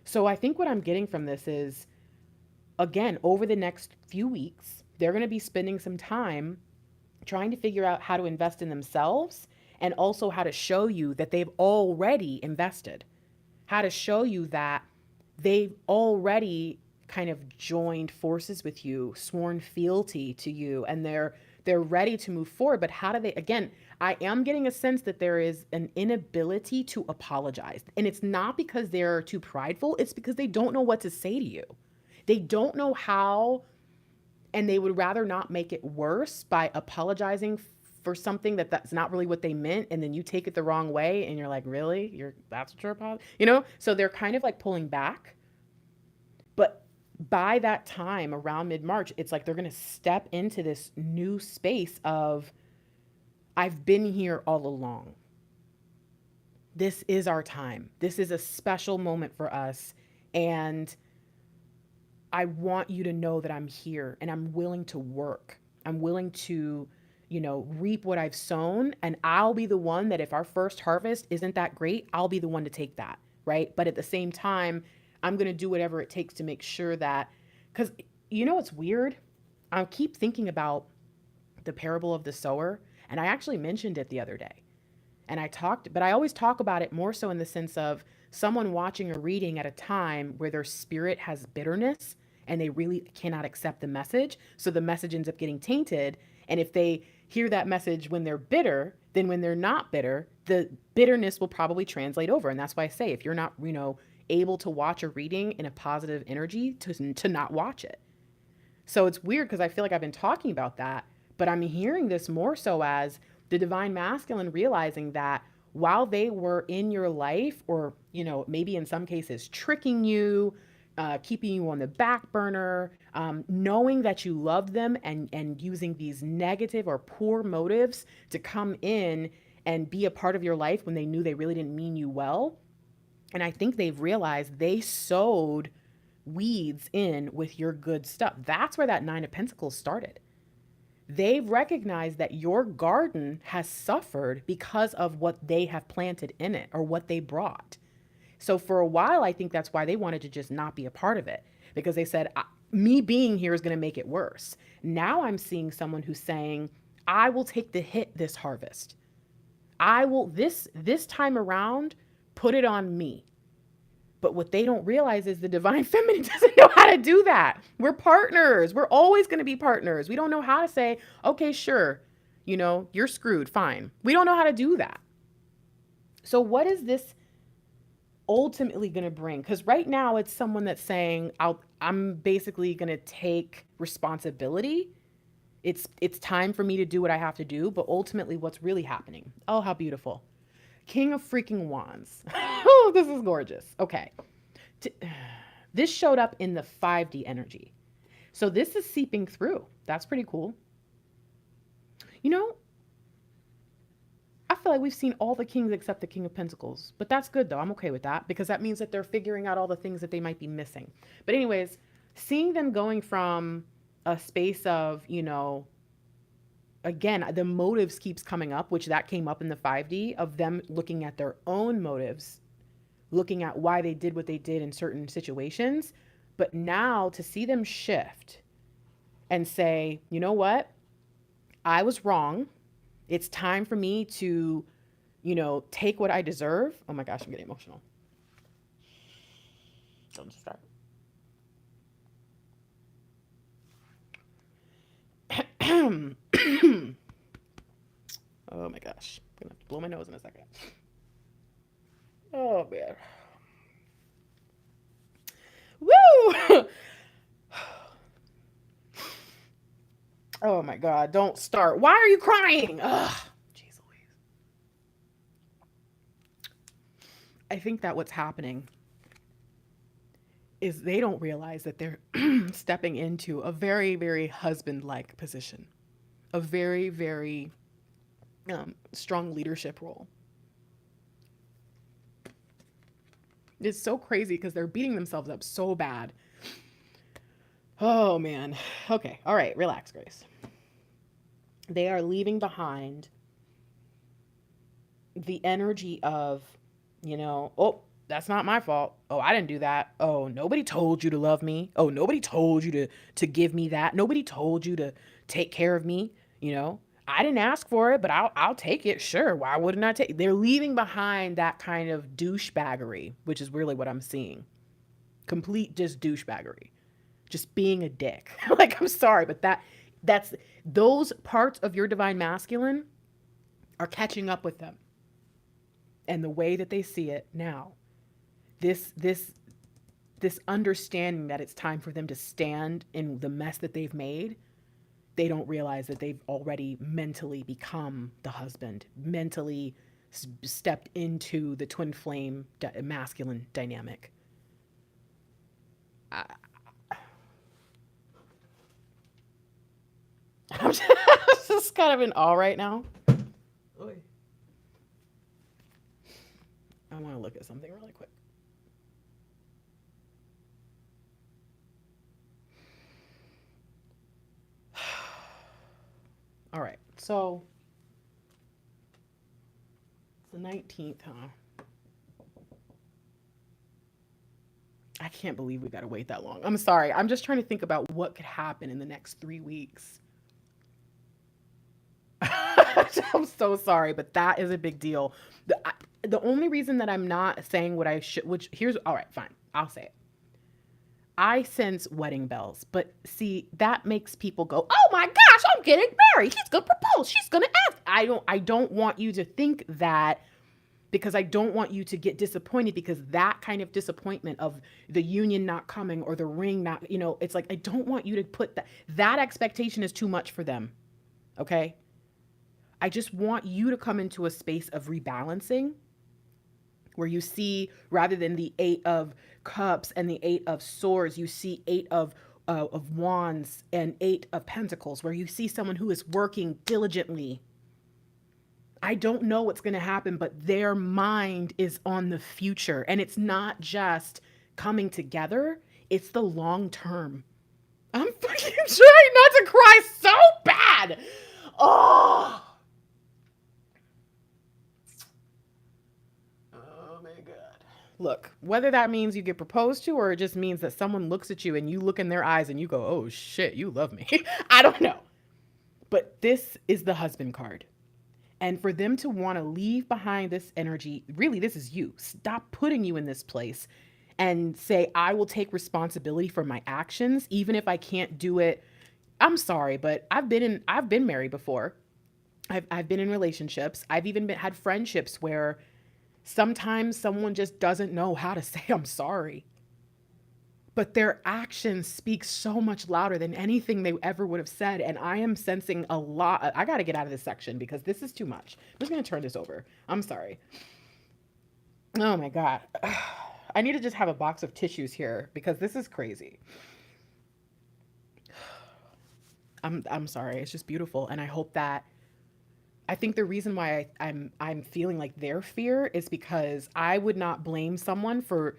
So I think what I'm getting from this is, again, over the next few weeks, they're going to be spending some time trying to figure out how to invest in themselves and also how to show you that they've already invested, how to show you that they've already kind of joined forces with you, sworn fealty to you, and they're ready to move forward. But how do they, again, I am getting a sense that there is an inability to apologize. And it's not because they're too prideful, it's because they don't know what to say to you. They don't know how, and they would rather not make it worse by apologizing for something that's not really what they meant, and then you take it the wrong way and you're like, really? That's what you're apologizing? So they're kind of like pulling back. But by that time around mid-March, it's like they're going to step into this new space of, I've been here all along. This is our time. This is a special moment for us. And I want you to know that I'm here and I'm willing to work. I'm willing to, reap what I've sown. And I'll be the one that if our first harvest isn't that great, I'll be the one to take that. Right. But at the same time, I'm going to do whatever it takes to make sure that, because it's weird. I keep thinking about the parable of the sower. And I actually mentioned it the other day. And but I always talk about it more so in the sense of someone watching a reading at a time where their spirit has bitterness and they really cannot accept the message. So the message ends up getting tainted. And if they hear that message when they're bitter, then when they're not bitter, the bitterness will probably translate over. And that's why I say, if you're not, able to watch a reading in a positive energy, to not watch it. So it's weird because I feel like I've been talking about that, but I'm hearing this more so as the divine masculine realizing that while they were in your life, or, maybe in some cases tricking you, keeping you on the back burner, knowing that you loved them and using these negative or poor motives to come in and be a part of your life when they knew they really didn't mean you well. And I think they've realized they sowed weeds in with your good stuff. That's where that 9 of Pentacles started. They've recognized that your garden has suffered because of what they have planted in it or what they brought. So for a while, I think that's why they wanted to just not be a part of it, because they said, me being here is going to make it worse. Now I'm seeing someone who's saying, I will take the hit this harvest. I will, this time around, put it on me. But what they don't realize is the divine feminine doesn't know how to do that. We're partners. We're always going to be partners. We don't know how to say, okay, sure, you're screwed. Fine. We don't know how to do that. So what is this ultimately going to bring? Because right now it's someone that's saying, I'm basically going to take responsibility. It's time for me to do what I have to do. But ultimately what's really happening? Oh, how beautiful. King of freaking Wands. Oh, this is gorgeous. Okay. This showed up in the 5D energy. So this is seeping through. That's pretty cool. I feel like we've seen all the kings except the King of Pentacles. But that's good, though. I'm okay with that, because that means that they're figuring out all the things that they might be missing. But anyways, seeing them going from a space of, again, the motives keeps coming up, which that came up in the 5D, of them looking at their own motives, looking at why they did what they did in certain situations. But now to see them shift and say, you know what? I was wrong. It's time for me to, take what I deserve. Oh my gosh, I'm getting emotional. Don't start. Oh my gosh. I'm going to blow my nose in a second. Oh man. Woo! Oh my God, don't start. Why are you crying? Ugh. Jeez Louise. I think that what's happening is they don't realize that they're stepping into a very, very husband-like position. A very, very strong leadership role. It's so crazy because they're beating themselves up so bad. Oh man. Okay. All right. Relax, Grace. They are leaving behind the energy of, oh, that's not my fault. Oh, I didn't do that. Oh, nobody told you to love me. Oh, nobody told you to give me that. Nobody told you to take care of me, you know? I didn't ask for it, but I'll take it. Sure. Why wouldn't I take it? They're leaving behind that kind of douchebaggery, which is really what I'm seeing. Complete just douchebaggery. Just being a dick. Like, I'm sorry, but that's those parts of your divine masculine are catching up with them. And the way that they see it now, this understanding that it's time for them to stand in the mess that they've made, they don't realize that they've already mentally become the husband, mentally stepped into the twin flame masculine dynamic. I'm just kind of in awe right now. I want to look at something really quick. All right, so it's the 19th, huh? I can't believe we got to wait that long. I'm sorry. I'm just trying to think about what could happen in the next 3 weeks. I'm so sorry, but that is a big deal. The only reason that I'm not saying what I should, which here's, all right, fine, I'll say it. I sense wedding bells, but see, that makes people go, oh my gosh, I'm getting married. He's going to propose. She's going to ask. I don't want you to think that, because I don't want you to get disappointed, because that kind of disappointment of the union not coming or the ring not, it's like, I don't want you to put that expectation is too much for them. Okay. I just want you to come into a space of rebalancing, where you see, rather than the 8 of cups and the 8 of swords, you see 8 of wands and 8 of pentacles, where you see someone who is working diligently. I don't know what's going to happen, but their mind is on the future. And it's not just coming together, it's the long term. I'm fucking trying not to cry so bad. Oh my God. Look, whether that means you get proposed to, or it just means that someone looks at you and you look in their eyes and you go, oh shit, you love me. I don't know. But this is the husband card. And for them to want to leave behind this energy, really, this is you. Stop putting you in this place and say, I will take responsibility for my actions, even if I can't do it. I'm sorry, but I've been married before. I've been in relationships. I've even had friendships where sometimes someone just doesn't know how to say, I'm sorry. But their actions speak so much louder than anything they ever would have said. And I am sensing a lot. I got to get out of this section because this is too much. I'm just going to turn this over. I'm sorry. Oh my God. I need to just have a box of tissues here because this is crazy. I'm sorry. It's just beautiful. And I hope that, I think the reason why I'm feeling like their fear is because I would not blame someone for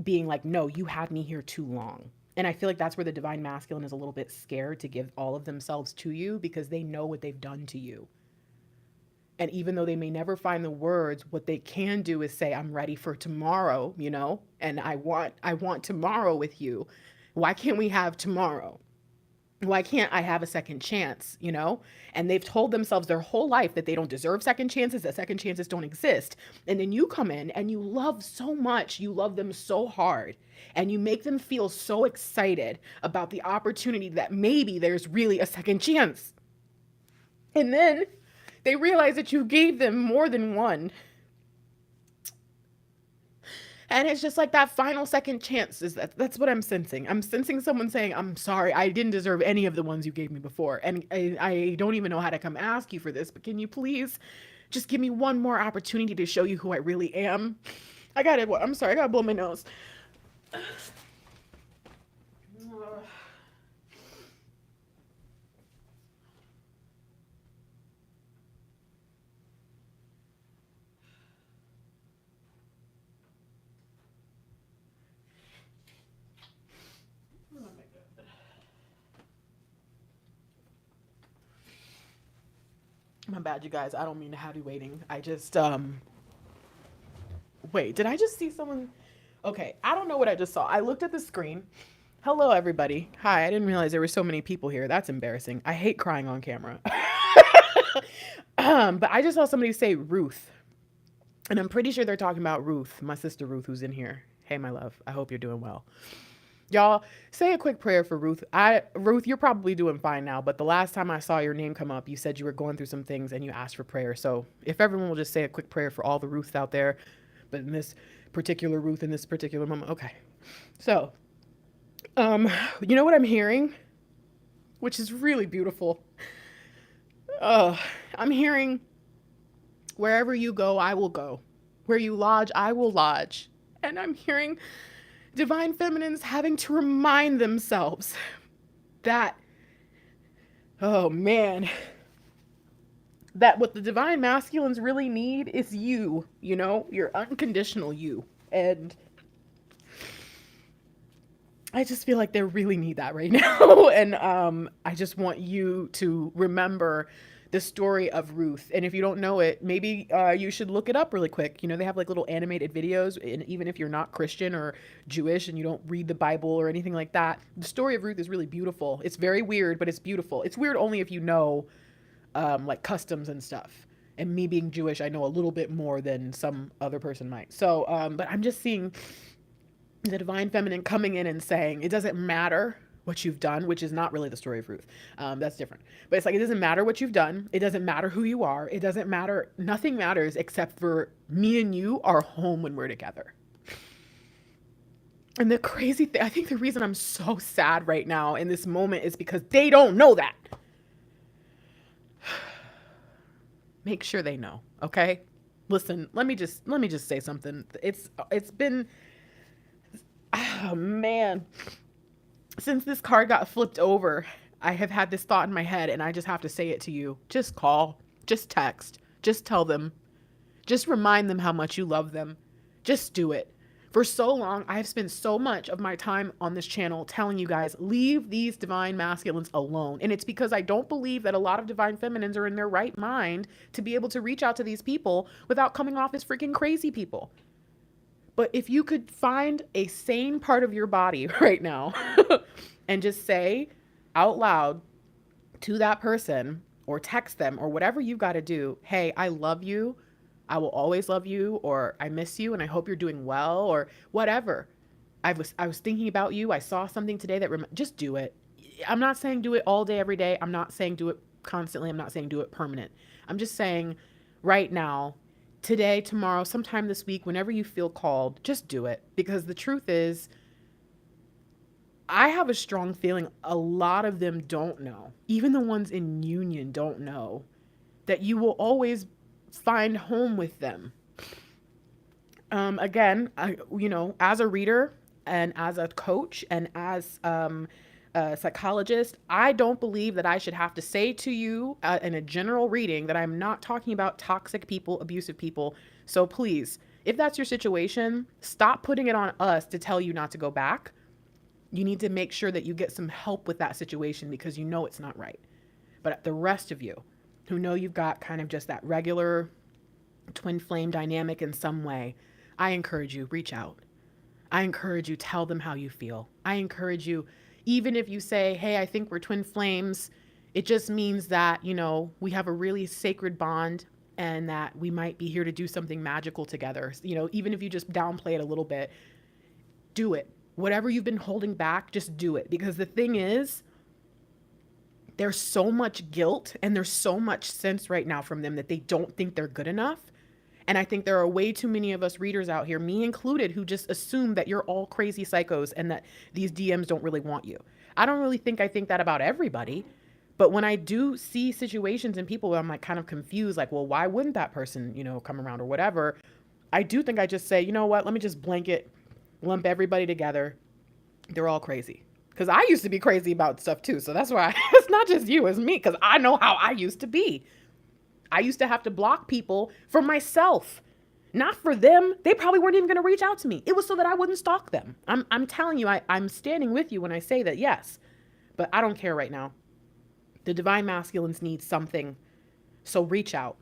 being like, no, you had me here too long. And I feel like that's where the divine masculine is a little bit scared to give all of themselves to you, because they know what they've done to you. And even though they may never find the words, what they can do is say, I'm ready for tomorrow, and I want tomorrow with you. Why can't we have tomorrow? Why can't I have a second chance, And they've told themselves their whole life that they don't deserve second chances, that second chances don't exist. And then you come in and you love so much, you love them so hard, and you make them feel so excited about the opportunity that maybe there's really a second chance. And then they realize that you gave them more than one. And it's just like that final second chance that's what I'm sensing. I'm sensing someone saying, I'm sorry, I didn't deserve any of the ones you gave me before. And I don't even know how to come ask you for this, but can you please just give me one more opportunity to show you who I really am? I'm sorry, I gotta blow my nose. My bad, you guys. I don't mean to have you waiting. I just, Wait, did I just see someone? Okay, I don't know what I just saw. I looked at the screen. Hello, everybody. Hi, I didn't realize there were so many people here. That's embarrassing. I hate crying on camera. But I just saw somebody say Ruth. And I'm pretty sure they're talking about Ruth, my sister Ruth, who's in here. Hey, my love. I hope you're doing well. Y'all, say a quick prayer for Ruth. Ruth, you're probably doing fine now, but the last time I saw your name come up, you said you were going through some things and you asked for prayer. So if everyone will just say a quick prayer for all the Ruths out there, but in this particular Ruth in this particular moment. Okay. So, you know what I'm hearing? Which is really beautiful. I'm hearing, wherever you go, I will go. Where you lodge, I will lodge. And I'm hearing divine feminines having to remind themselves that, oh man, that what the divine masculines really need is you, your unconditional you. And I just feel like they really need that right now. And I just want you to remember the story of Ruth. And if you don't know it, maybe you should look it up really quick. They have like little animated videos. And even if you're not Christian or Jewish and you don't read the Bible or anything like that, the story of Ruth is really beautiful. It's very weird, but it's beautiful. It's weird only if you know like customs and stuff. And me being Jewish, I know a little bit more than some other person might. So, but I'm just seeing the divine feminine coming in and saying, it doesn't matter what you've done, which is not really the story of Ruth. That's different. But it's like, it doesn't matter what you've done. It doesn't matter who you are. It doesn't matter. Nothing matters except for me and you are home when we're together. And the crazy thing, I think the reason I'm so sad right now in this moment is because they don't know that. Make sure they know. Okay. Listen, let me just say something. It's been, oh man, since this card got flipped over, I have had this thought in my head and I just have to say it to you. Just call, just text, just tell them, just remind them how much you love them. Just do it. For so long, I have spent so much of my time on this channel telling you guys, leave these divine masculines alone. And it's because I don't believe that a lot of divine feminines are in their right mind to be able to reach out to these people without coming off as freaking crazy people. But if you could find a sane part of your body right now and just say out loud to that person or text them or whatever you've got to do, hey, I love you. I will always love you, or I miss you and I hope you're doing well, or whatever. I was thinking about you. I saw something today that just do it. I'm not saying do it all day, every day. I'm not saying do it constantly. I'm not saying do it permanent. I'm just saying right now, today, tomorrow, sometime this week, whenever you feel called, just do it. Because the truth is, I have a strong feeling a lot of them don't know. Even the ones in union don't know that you will always find home with them. Again, as a reader and as a coach and as a psychologist, I don't believe that I should have to say to you in a general reading that I'm not talking about toxic people, abusive people. So please, if that's your situation, stop putting it on us to tell you not to go back. You need to make sure that you get some help with that situation because you know it's not right. But the rest of you who know you've got kind of just that regular twin flame dynamic in some way, I encourage you, reach out. I encourage you, tell them how you feel. I encourage you, even if you say, hey, I think we're twin flames, it just means that, we have a really sacred bond and that we might be here to do something magical together. Even if you just downplay it a little bit, do it. Whatever you've been holding back, just do it. Because the thing is, there's so much guilt and there's so much sense right now from them that they don't think they're good enough. And I think there are way too many of us readers out here, me included, who just assume that you're all crazy psychos and that these DMs don't really want you. I don't really think I think that about everybody. But when I do see situations and people where I'm like kind of confused, like, well, why wouldn't that person, come around or whatever? I do think I just say, you know what, let me just lump everybody together. They're all crazy. Because I used to be crazy about stuff too. So that's why it's not just you, it's me. Because I know how I used to be. I used to have to block people for myself. Not for them. They probably weren't even going to reach out to me. It was so that I wouldn't stalk them. I'm telling you, I'm standing with you when I say that, yes. But I don't care right now. The divine masculines need something. So reach out.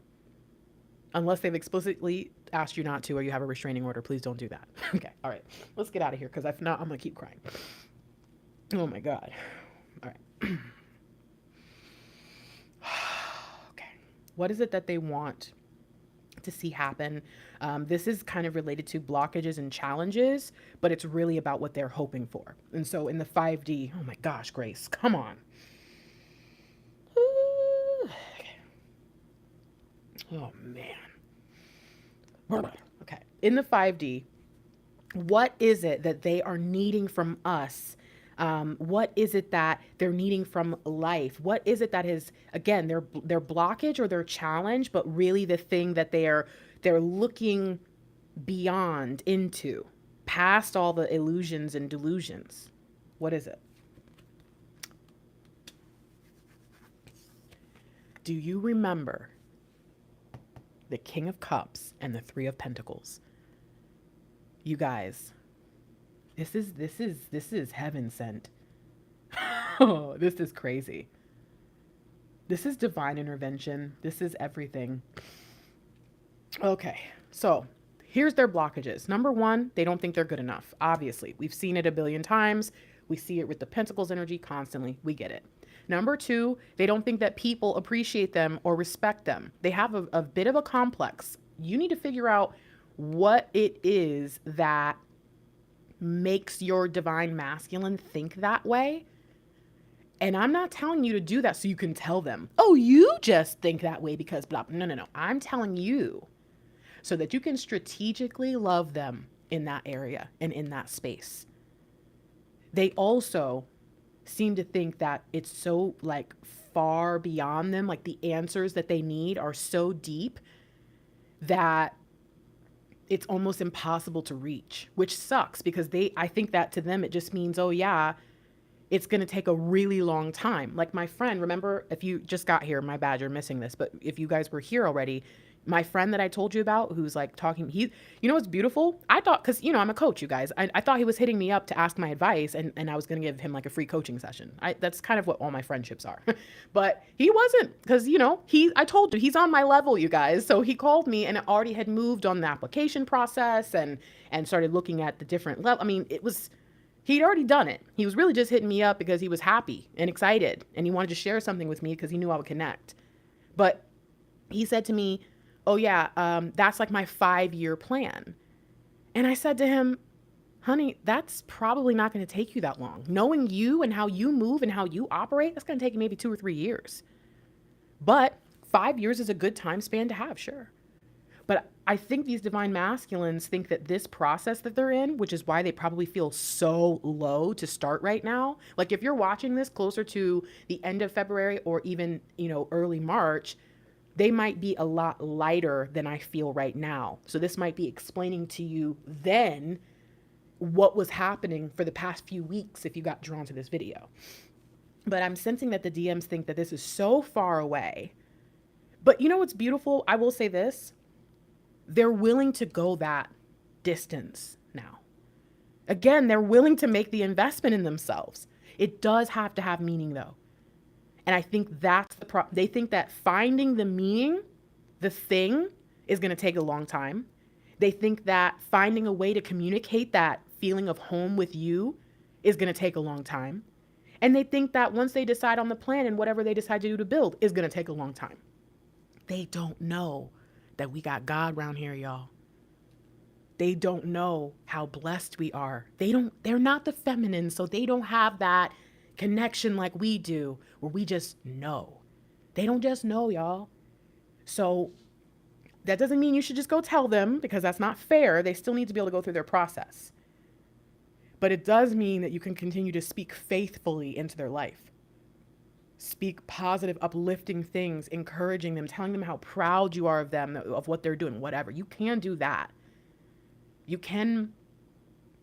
Unless they've explicitly asked you not to, or you have a restraining order, please don't do that. Okay. All right. Let's get out of here, because if not, I'm going to keep crying. Oh my God. All right. Okay. What is it that they want to see happen? This is kind of related to blockages and challenges, but it's really about what they're hoping for. And so in the 5D, oh my gosh, Grace, come on. Okay. Oh man. Okay. In the 5D, what is it that they are needing from us? What is it that they're needing from life? What is it that is, again, their blockage or their challenge, but really the thing that they're looking beyond into, past all the illusions and delusions? What is it? Do you remember the King of Cups and the Three of Pentacles? You guys, this is heaven sent. Oh, this is crazy. This is divine intervention. This is everything. Okay, so here's their blockages. Number one, they don't think they're good enough. Obviously, we've seen it a billion times. We see it with the Pentacles energy constantly. We get it. Number two, they don't think that people appreciate them or respect them. They have a bit of a complex. You need to figure out what it is that makes your divine masculine think that way. And I'm not telling you to do that so you can tell them, oh, you just think that way because blah. No. I'm telling you so that you can strategically love them in that area and in that space. They also seem to think that it's so like far beyond them, like the answers that they need are so deep that it's almost impossible to reach, which sucks because I think that to them, it just means, oh yeah, it's going to take a really long time. Like my friend, remember, if you just got here, my bad, you're missing this, but if you guys were here already, my friend that I told you about, who's like talking, you know what's beautiful? I thought, cause I'm a coach, you guys, I thought he was hitting me up to ask my advice and I was going to give him like a free coaching session. That's kind of what all my friendships are, but he wasn't, cause I told you he's on my level, you guys. So he called me and already had moved on the application process and started looking at the different level. I mean, he'd already done it. He was really just hitting me up because he was happy and excited and he wanted to share something with me because he knew I would connect. But he said to me, oh yeah, that's like my 5-year plan. And I said to him, honey, that's probably not going to take you that long. Knowing you and how you move and how you operate, that's going to take maybe 2 or 3 years. But 5 years is a good time span to have, sure. But I think these divine masculines think that this process that they're in, which is why they probably feel so low to start right now. Like if you're watching this closer to the end of February or even, early March, they might be a lot lighter than I feel right now. So this might be explaining to you then what was happening for the past few weeks if you got drawn to this video. But I'm sensing that the DMs think that this is so far away. But you know what's beautiful? I will say this. They're willing to go that distance now. Again, they're willing to make the investment in themselves. It does have to have meaning though. And I think that's the problem. They think that finding the meaning, the thing, is going to take a long time. They think that finding a way to communicate that feeling of home with you is going to take a long time. And they think that once they decide on the plan and whatever they decide to do to build is going to take a long time. They don't know that we got God around here, y'all. They don't know how blessed we are. They're not the feminine, so they don't have that connection like we do, where we just know. They don't just know, y'all. So that doesn't mean you should just go tell them, because that's not fair. They still need to be able to go through their process. But it does mean that you can continue to speak faithfully into their life. Speak positive, uplifting things, encouraging them, telling them how proud you are of them, of what they're doing, whatever. You can do that. You can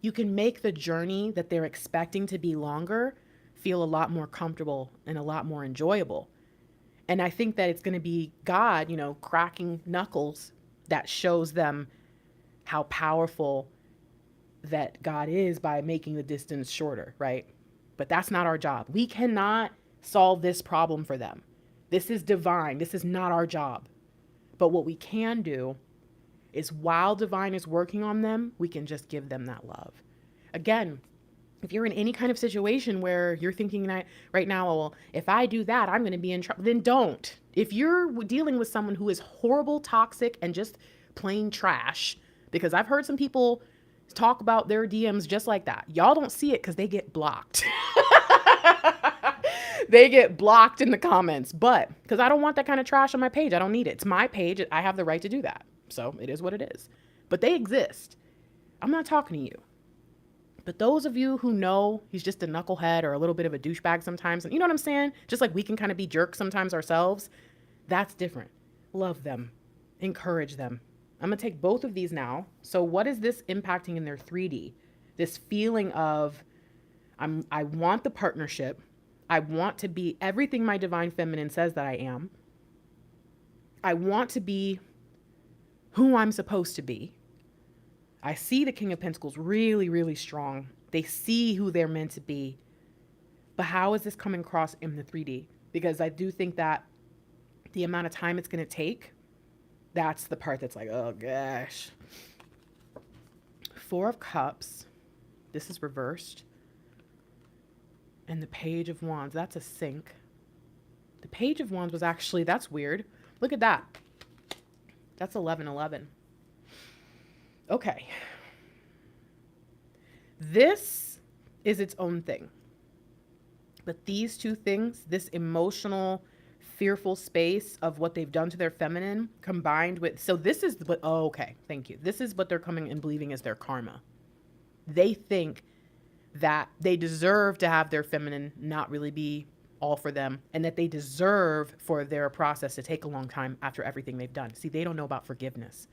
make the journey that they're expecting to be longer feel a lot more comfortable and a lot more enjoyable. And I think that it's going to be God, cracking knuckles that shows them how powerful that God is by making the distance shorter, right? But that's not our job. We cannot solve this problem for them. This is divine. This is not our job. But what we can do is while divine is working on them, we can just give them that love. Again, if you're in any kind of situation where you're thinking right now, well, if I do that, I'm going to be in trouble, then don't. If you're dealing with someone who is horrible, toxic, and just plain trash, because I've heard some people talk about their DMs just like that. Y'all don't see it because they get blocked. They get blocked in the comments, but because I don't want that kind of trash on my page. I don't need it. It's my page. I have the right to do that. So it is what it is. But they exist. I'm not talking to you. But those of you who know he's just a knucklehead or a little bit of a douchebag sometimes, and you know what I'm saying? Just like we can kind of be jerks sometimes ourselves, that's different. Love them. Encourage them. I'm going to take both of these now. So what is this impacting in their 3D? This feeling of I want the partnership. I want to be everything my divine feminine says that I am. I want to be who I'm supposed to be. I see the King of Pentacles really, really strong. They see who they're meant to be. But how is this coming across in the 3D? Because I do think that the amount of time it's going to take, that's the part that's like, oh gosh. 4 of Cups. This is reversed. And the Page of Wands. That's a sync. The Page of Wands was actually, that's weird. Look at that. That's 11-11. Okay. This is its own thing. But these two things, this emotional, fearful space of what they've done to their feminine combined with, so this is what, oh, okay, thank you. This is what they're coming and believing is their karma. They think that they deserve to have their feminine not really be all for them, and that they deserve for their process to take a long time after everything they've done. See, they don't know about forgiveness.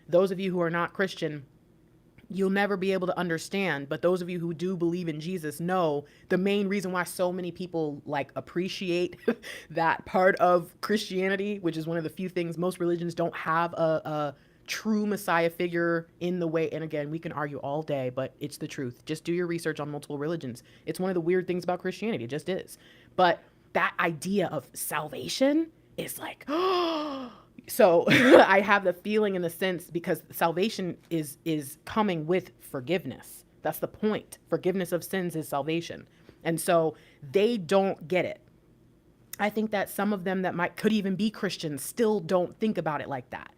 Those of you who are not Christian, you'll never be able to understand. But those of you who do believe in Jesus know the main reason why so many people like appreciate that part of Christianity, which is one of the few things most religions don't have a true Messiah figure in the way. And again, we can argue all day, but it's the truth. Just do your research on multiple religions. It's one of the weird things about Christianity. It just is. But that idea of salvation is like, oh, so I have the feeling in the sense because salvation is coming with forgiveness. That's the point. Forgiveness of sins is salvation. And so they don't get it. I think that some of them that could even be Christians still don't think about it like that.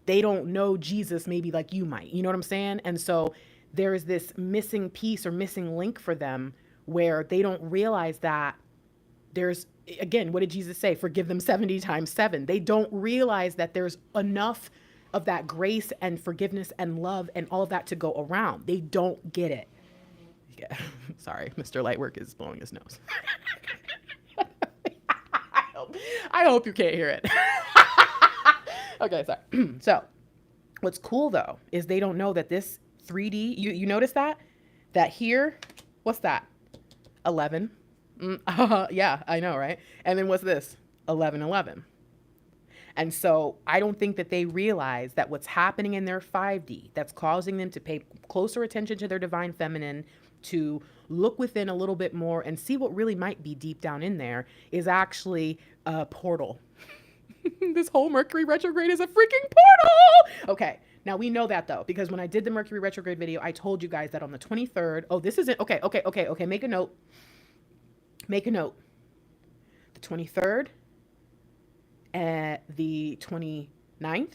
They don't know Jesus maybe like you might. You know what I'm saying? And so there is this missing piece or missing link for them where they don't realize that there's, again, what did Jesus say? Forgive them 70 times 7. They don't realize that there's enough of that grace and forgiveness and love and all of that to go around. They don't get it. Yeah. Sorry, Mr. Lightwork is blowing his nose. I hope you can't hear it. Okay, sorry. So what's cool though is they don't know that this 3D, you notice that? That here, what's that? 11. Yeah, I know, right? And then what's this? 11-11. And so I don't think that they realize that what's happening in their 5D that's causing them to pay closer attention to their divine feminine, to look within a little bit more and see what really might be deep down in there is actually a portal. This whole Mercury retrograde is a freaking portal. Okay. Now we know that though, because when I did the Mercury retrograde video, I told you guys that on the 23rd, oh, this isn't, okay. Make a note. Make a note. The 23rd, the 29th,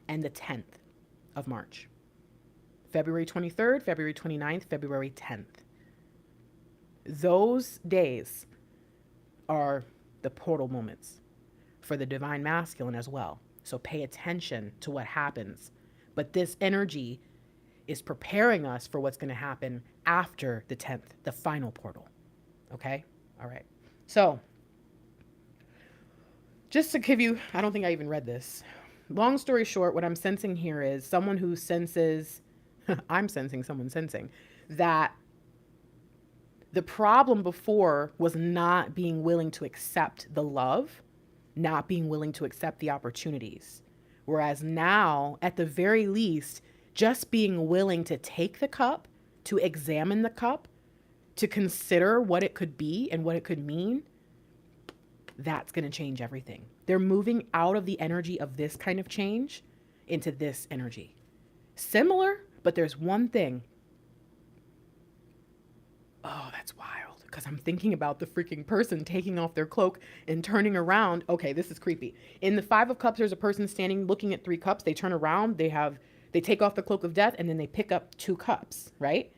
and the 10th of March. February 23rd, February 29th, February 10th. Those days are the portal moments for the divine masculine as well. So pay attention to what happens. But this energy is preparing us for what's going to happen after the 10th, the final portal. Okay? All right. So just to give you, I don't think I even read this. Long story short, what I'm sensing here is someone who senses, I'm sensing someone sensing that the problem before was not being willing to accept the love, not being willing to accept the opportunities. Whereas now, at the very least, just being willing to take the cup, to examine the cup, to consider what it could be and what it could mean, that's going to change everything. They're moving out of the energy of this kind of change into this energy. Similar, but there's one thing. Oh, that's wild. Because I'm thinking about the freaking person taking off their cloak and turning around. Okay, this is creepy. In the Five of Cups, there's a person standing looking at 3 cups. They turn around, they take off the cloak of death, and then they pick up 2 cups, right?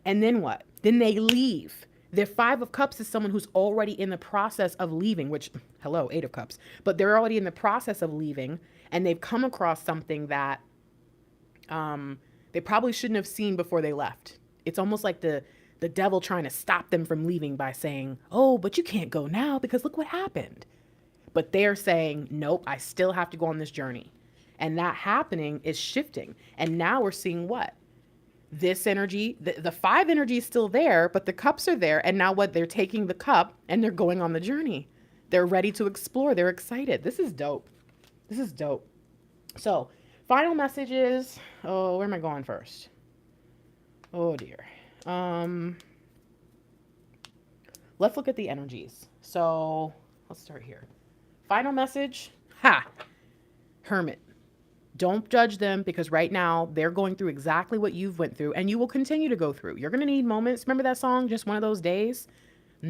And then what? Then they leave. The 5 of Cups is someone who's already in the process of leaving, which, hello, 8 of Cups. But they're already in the process of leaving, and they've come across something that they probably shouldn't have seen before they left. It's almost like the devil trying to stop them from leaving by saying, oh, but you can't go now because look what happened. But they're saying, nope, I still have to go on this journey. And that happening is shifting. And now we're seeing what? This energy, the 5 energy is still there, but the cups are there. And now what? They're taking the cup and they're going on the journey. They're ready to explore. They're excited. This is dope. This is dope. So final messages. Oh, where am I going first? Oh dear. Let's look at the energies. So let's start here. Final message. Hermit. Don't judge them because right now they're going through exactly what you've went through and you will continue to go through. You're going to need moments. Remember that song, Just One of Those Days?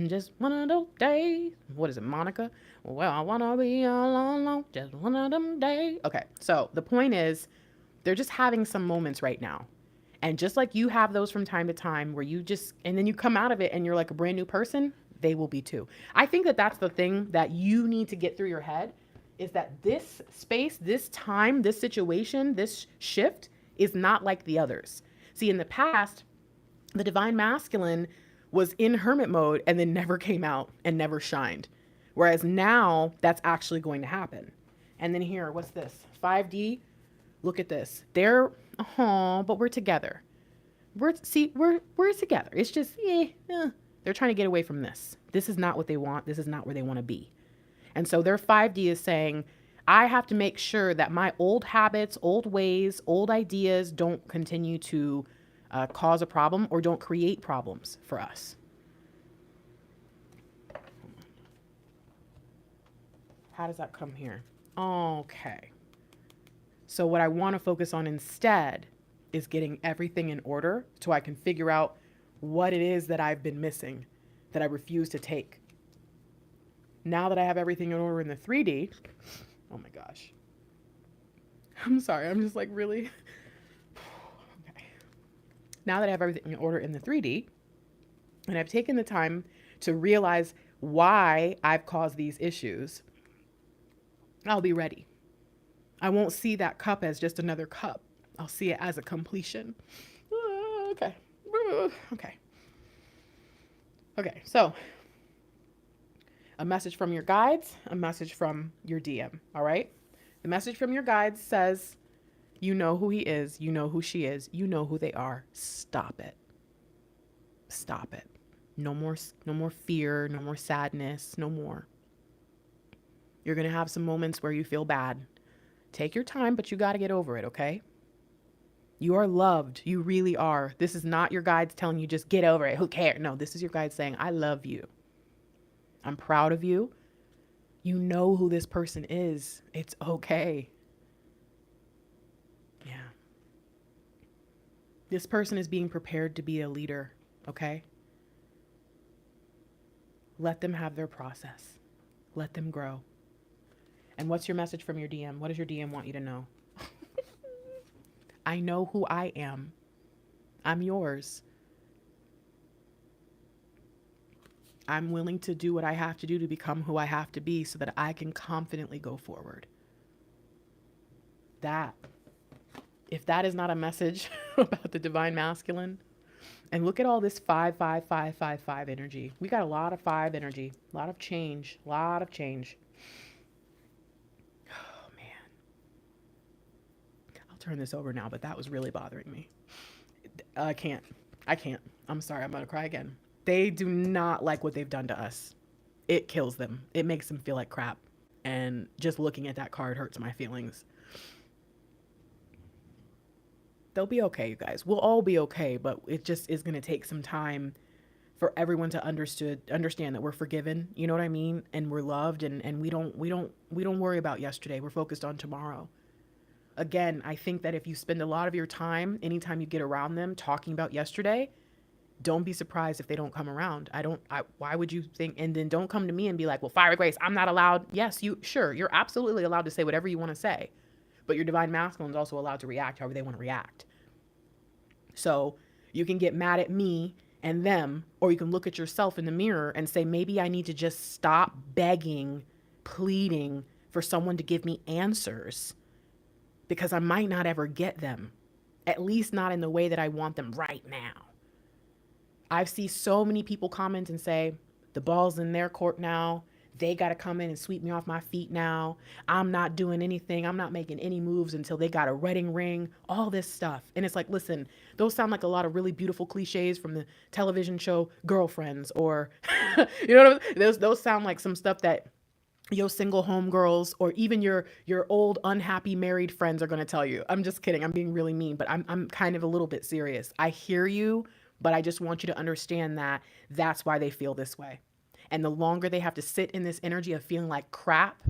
Just one of those days. What is it, Monica? Well, I want to be all alone. Just one of them days. Okay, so the point is they're just having some moments right now. And just like you have those from time to time where you just, and then you come out of it and you're like a brand new person, they will be too. I think that that's the thing that you need to get through your head is that this space, this time, this situation, this shift is not like the others. See, in the past, the divine masculine was in hermit mode and then never came out and never shined. Whereas now that's actually going to happen. And then here, what's this? 5D. Look at this. They're, but we're together. We're together. It's just, they're trying to get away from this. This is not what they want. This is not where they want to be. And so their 5D is saying, I have to make sure that my old habits, old ways, old ideas don't continue to cause a problem or don't create problems for us. How does that come here? Okay. So what I want to focus on instead is getting everything in order so I can figure out what it is that I've been missing, that I refuse to take. Now that I have everything in order in the 3D, oh my gosh. I'm sorry, I'm just like really, okay. Now that I have everything in order in the 3D, and I've taken the time to realize why I've caused these issues, I'll be ready. I won't see that cup as just another cup. I'll see it as a completion. Okay. Okay, so a message from your guides, a message from your DM, all right? The message from your guides says, you know who he is, you know who she is, you know who they are. Stop it. Stop it. No more fear, no more sadness, no more. You're going to have some moments where you feel bad. Take your time, but you got to get over it, okay? You are loved. You really are. This is not your guides telling you just get over it. Who cares? No, this is your guide saying, I love you. I'm proud of you. You know who this person is. It's okay. Yeah. This person is being prepared to be a leader, okay? Let them have their process. Let them grow. And what's your message from your DM? What does your DM want you to know? I know who I am. I'm yours. I'm willing to do what I have to do to become who I have to be so that I can confidently go forward. If that is not a message about the divine masculine, and look at all this 5, 5, 5, 5, 5 energy. We got a lot of 5 energy, a lot of change. Oh, man. I'll turn this over now, but that was really bothering me. I can't. I'm sorry. I'm going to cry again. They do not like what they've done to us. It kills them. It makes them feel like crap. And just looking at that card hurts my feelings. They'll be okay, you guys. We'll all be okay, but it just is going to take some time for everyone to understand that we're forgiven. You know what I mean? And we're loved, and we don't worry about yesterday. We're focused on tomorrow. again, I think that if you spend a lot of your time, anytime you get around them talking about yesterday, don't be surprised if they don't come around. Why would you think? And then don't come to me and be like, well, Fiery Grace, I'm not allowed. Yes, you're absolutely allowed to say whatever you want to say, but your divine masculine is also allowed to react however they want to react. So you can get mad at me and them, or you can look at yourself in the mirror and say, maybe I need to just stop begging, pleading for someone to give me answers, because I might not ever get them, at least not in the way that I want them right now. I've seen so many people comment and say, the ball's in their court now. They got to come in and sweep me off my feet now. I'm not doing anything. I'm not making any moves until they got a wedding ring, all this stuff. And it's like, listen, those sound like a lot of really beautiful cliches from the television show Girlfriends, or, you know what I mean? Those sound like some stuff that your single homegirls or even your old unhappy married friends are going to tell you. I'm just kidding. I'm being really mean, but I'm kind of a little bit serious. I hear you, but I just want you to understand that that's why they feel this way. And the longer they have to sit in this energy of feeling like crap,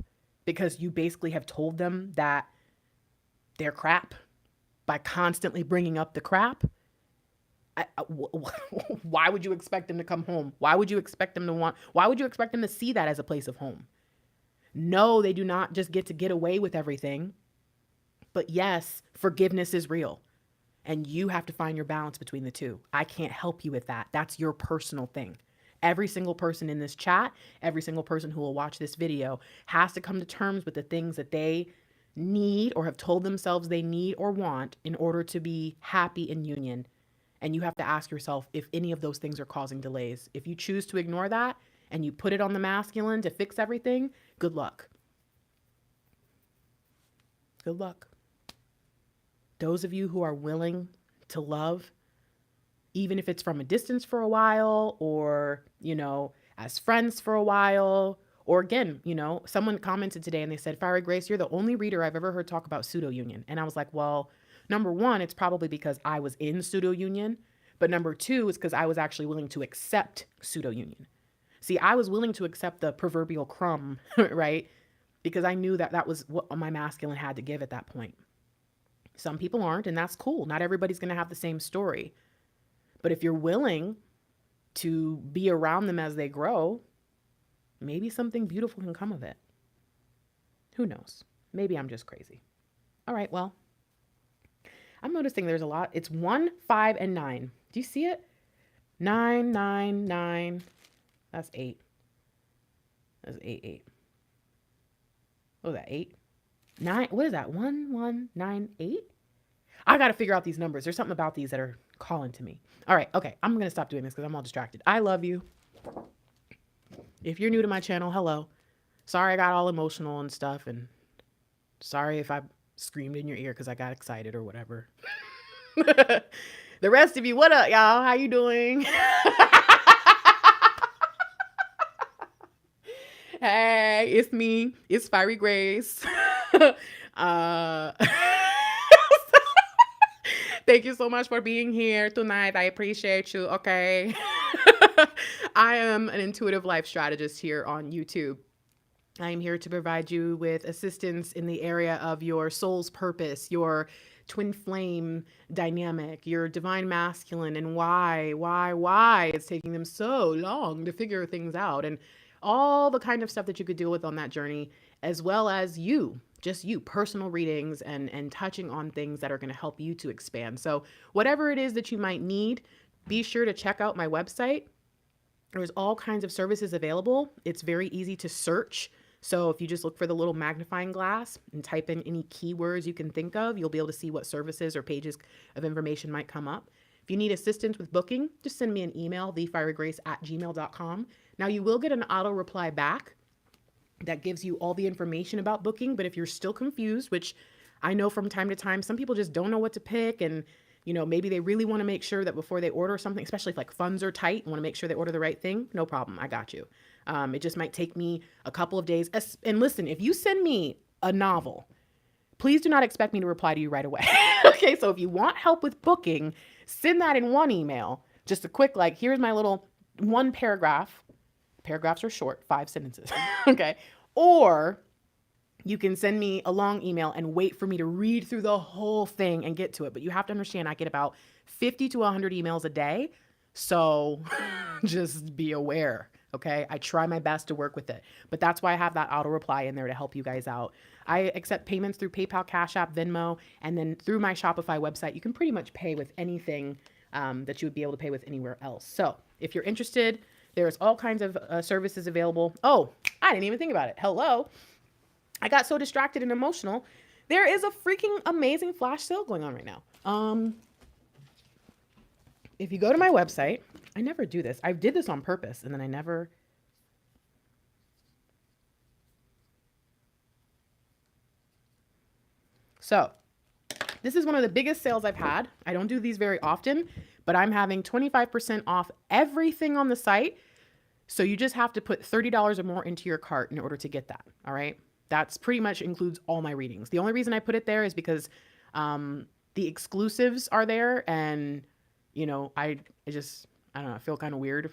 because you basically have told them that they're crap by constantly bringing up the crap, why would you expect them to come home? Why would you expect them to see that as a place of home? No, they do not just get to get away with everything. But yes, forgiveness is real. And you have to find your balance between the two. I can't help you with that. That's your personal thing. Every single person in this chat, every single person who will watch this video has to come to terms with the things that they need or have told themselves they need or want in order to be happy in union. And you have to ask yourself if any of those things are causing delays. If you choose to ignore that and you put it on the masculine to fix everything, good luck. Good luck. Those of you who are willing to love, even if it's from a distance for a while, or, as friends for a while, or again, someone commented today and they said, Fiery Grace, you're the only reader I've ever heard talk about pseudo union. And I was like, well, number one, it's probably because I was in pseudo union. But number two is because I was actually willing to accept pseudo union. See, I was willing to accept the proverbial crumb, right? Because I knew that that was what my masculine had to give at that point. Some people aren't, and that's cool. Not everybody's going to have the same story. But if you're willing to be around them as they grow, maybe something beautiful can come of it. Who knows? Maybe I'm just crazy. All right, well, I'm noticing there's a lot. It's 1, 5, and 9. Do you see it? 9, 9, 9. That's 8. That's 8, 8. What was that, 8? 9. What is that? 1, 1, 9, 8? I got to figure out these numbers. There's something about these that are calling to me. All right. Okay. I'm going to stop doing this because I'm all distracted. I love you. If you're new to my channel, hello. Sorry I got all emotional and stuff. And sorry if I screamed in your ear because I got excited or whatever. The rest of you, what up, y'all? How you doing? Hey, it's me. It's Fiery Grace. Thank you so much for being here tonight. I appreciate you. Okay. I am an intuitive life strategist here on YouTube. I am here to provide you with assistance in the area of your soul's purpose, your twin flame dynamic, your divine masculine, and why it's taking them so long to figure things out, and all the kind of stuff that you could deal with on that journey, as well as just you, personal readings and touching on things that are going to help you to expand. So whatever it is that you might need, be sure to check out my website. There's all kinds of services available. It's very easy to search. So if you just look for the little magnifying glass and type in any keywords you can think of, you'll be able to see what services or pages of information might come up. If you need assistance with booking, just send me an email, thefierygrace@gmail.com. Now you will get an auto reply back that gives you all the information about booking. But if you're still confused, which I know from time to time, some people just don't know what to pick, and maybe they really want to make sure that before they order something, especially if like funds are tight and want to make sure they order the right thing, no problem. I got you. It just might take me a couple of days. And listen, if you send me a novel, please do not expect me to reply to you right away. Okay, so if you want help with booking, send that in one email. Just a quick, here's my little one paragraph. Paragraphs are short, 5 sentences. Okay. Or You can send me a long email and wait for me to read through the whole thing and get to it. But you have to understand, I get about 50 to 100 emails a day. So just be aware, okay? I try my best to work with it. But that's why I have that auto reply in there to help you guys out. I accept payments through PayPal, Cash App, Venmo, and then through my Shopify website, you can pretty much pay with anything that you would be able to pay with anywhere else. So if you're interested, there's all kinds of services available. Oh, I didn't even think about it. Hello. I got so distracted and emotional. There is a freaking amazing flash sale going on right now. If you go to my website, I never do this. I did this on purpose and then I never. So this is one of the biggest sales I've had. I don't do these very often, but I'm having 25% off everything on the site. So you just have to put $30 or more into your cart in order to get that. All right. That's pretty much includes all my readings. The only reason I put it there is because the exclusives are there. And, you know, I don't know, I feel kind of weird.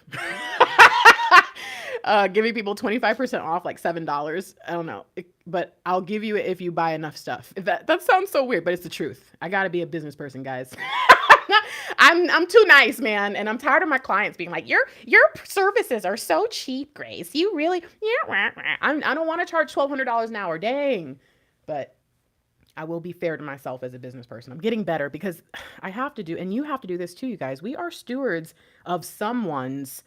Giving people 25% off like $7. I don't know, but I'll give you it if you buy enough stuff. That sounds so weird, but it's the truth. I got to be a business person, guys. I'm too nice, man. And I'm tired of my clients being like, your services are so cheap, Grace. You really, yeah. I don't want to charge $1,200 an hour. Dang. But I will be fair to myself as a business person. I'm getting better because I have to do, and you have to do this too, you guys. We are stewards of someone's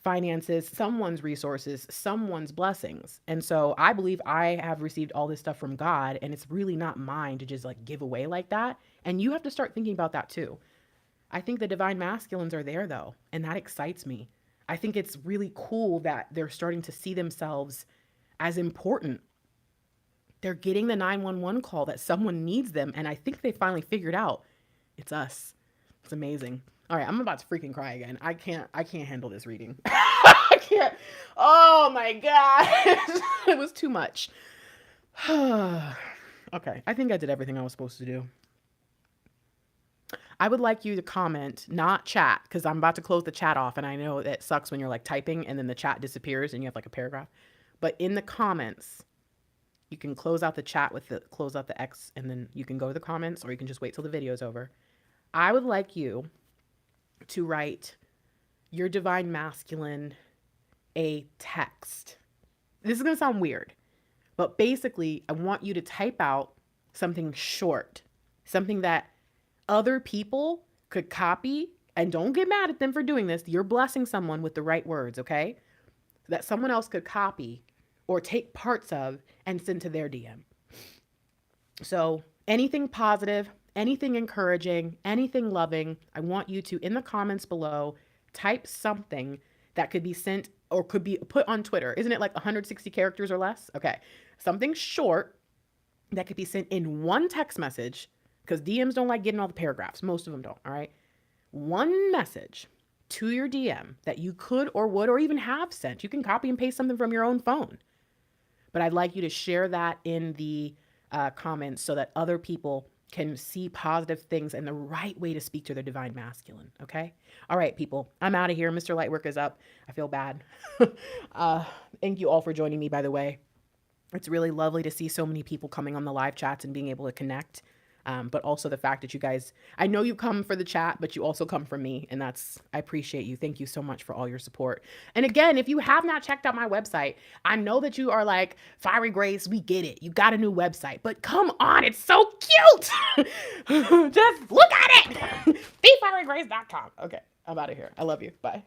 finances, someone's resources, someone's blessings. And so I believe I have received all this stuff from God, and it's really not mine to just like give away like that. And you have to start thinking about that too. I think the divine masculines are there though, and that excites me. I think it's really cool that they're starting to see themselves as important. They're getting the 911 call that someone needs them, and I think they finally figured out it's us. It's amazing. All right, I'm about to freaking cry again. I can't handle this reading. I can't. Oh my God. It was too much. Okay, I think I did everything I was supposed to do. I would like you to comment, not chat, because I'm about to close the chat off, and I know that sucks when you're like typing and then the chat disappears and you have like a paragraph. But in the comments, you can close out the chat with close out the X, and then you can go to the comments, or you can just wait till the video's over. I would like you to write your divine masculine a text. This is going to sound weird, but basically I want you to type out something short, something that other people could copy, and don't get mad at them for doing this. You're blessing someone with the right words, okay? That someone else could copy or take parts of and send to their DM. So anything positive, anything encouraging, anything loving, I want you to, in the comments below, type something that could be sent or could be put on Twitter. Isn't it like 160 characters or less? Okay. Something short that could be sent in one text message, because DMs don't like getting all the paragraphs. Most of them don't, all right? One message to your DM that you could or would or even have sent. You can copy and paste something from your own phone. But I'd like you to share that in the comments so that other people can see positive things and the right way to speak to their divine masculine, okay? All right, people, I'm out of here. Mr. Lightwork is up. I feel bad. Thank you all for joining me, by the way. It's really lovely to see so many people coming on the live chats and being able to connect. But also the fact that you guys, I know you come for the chat, but you also come from me, and I appreciate you. Thank you so much for all your support. And again, if you have not checked out my website, I know that you are like, Fiery Grace, we get it. You got a new website, but come on, it's so cute. Just look at it. BeFieryGrace.com. Okay, I'm out of here. I love you. Bye.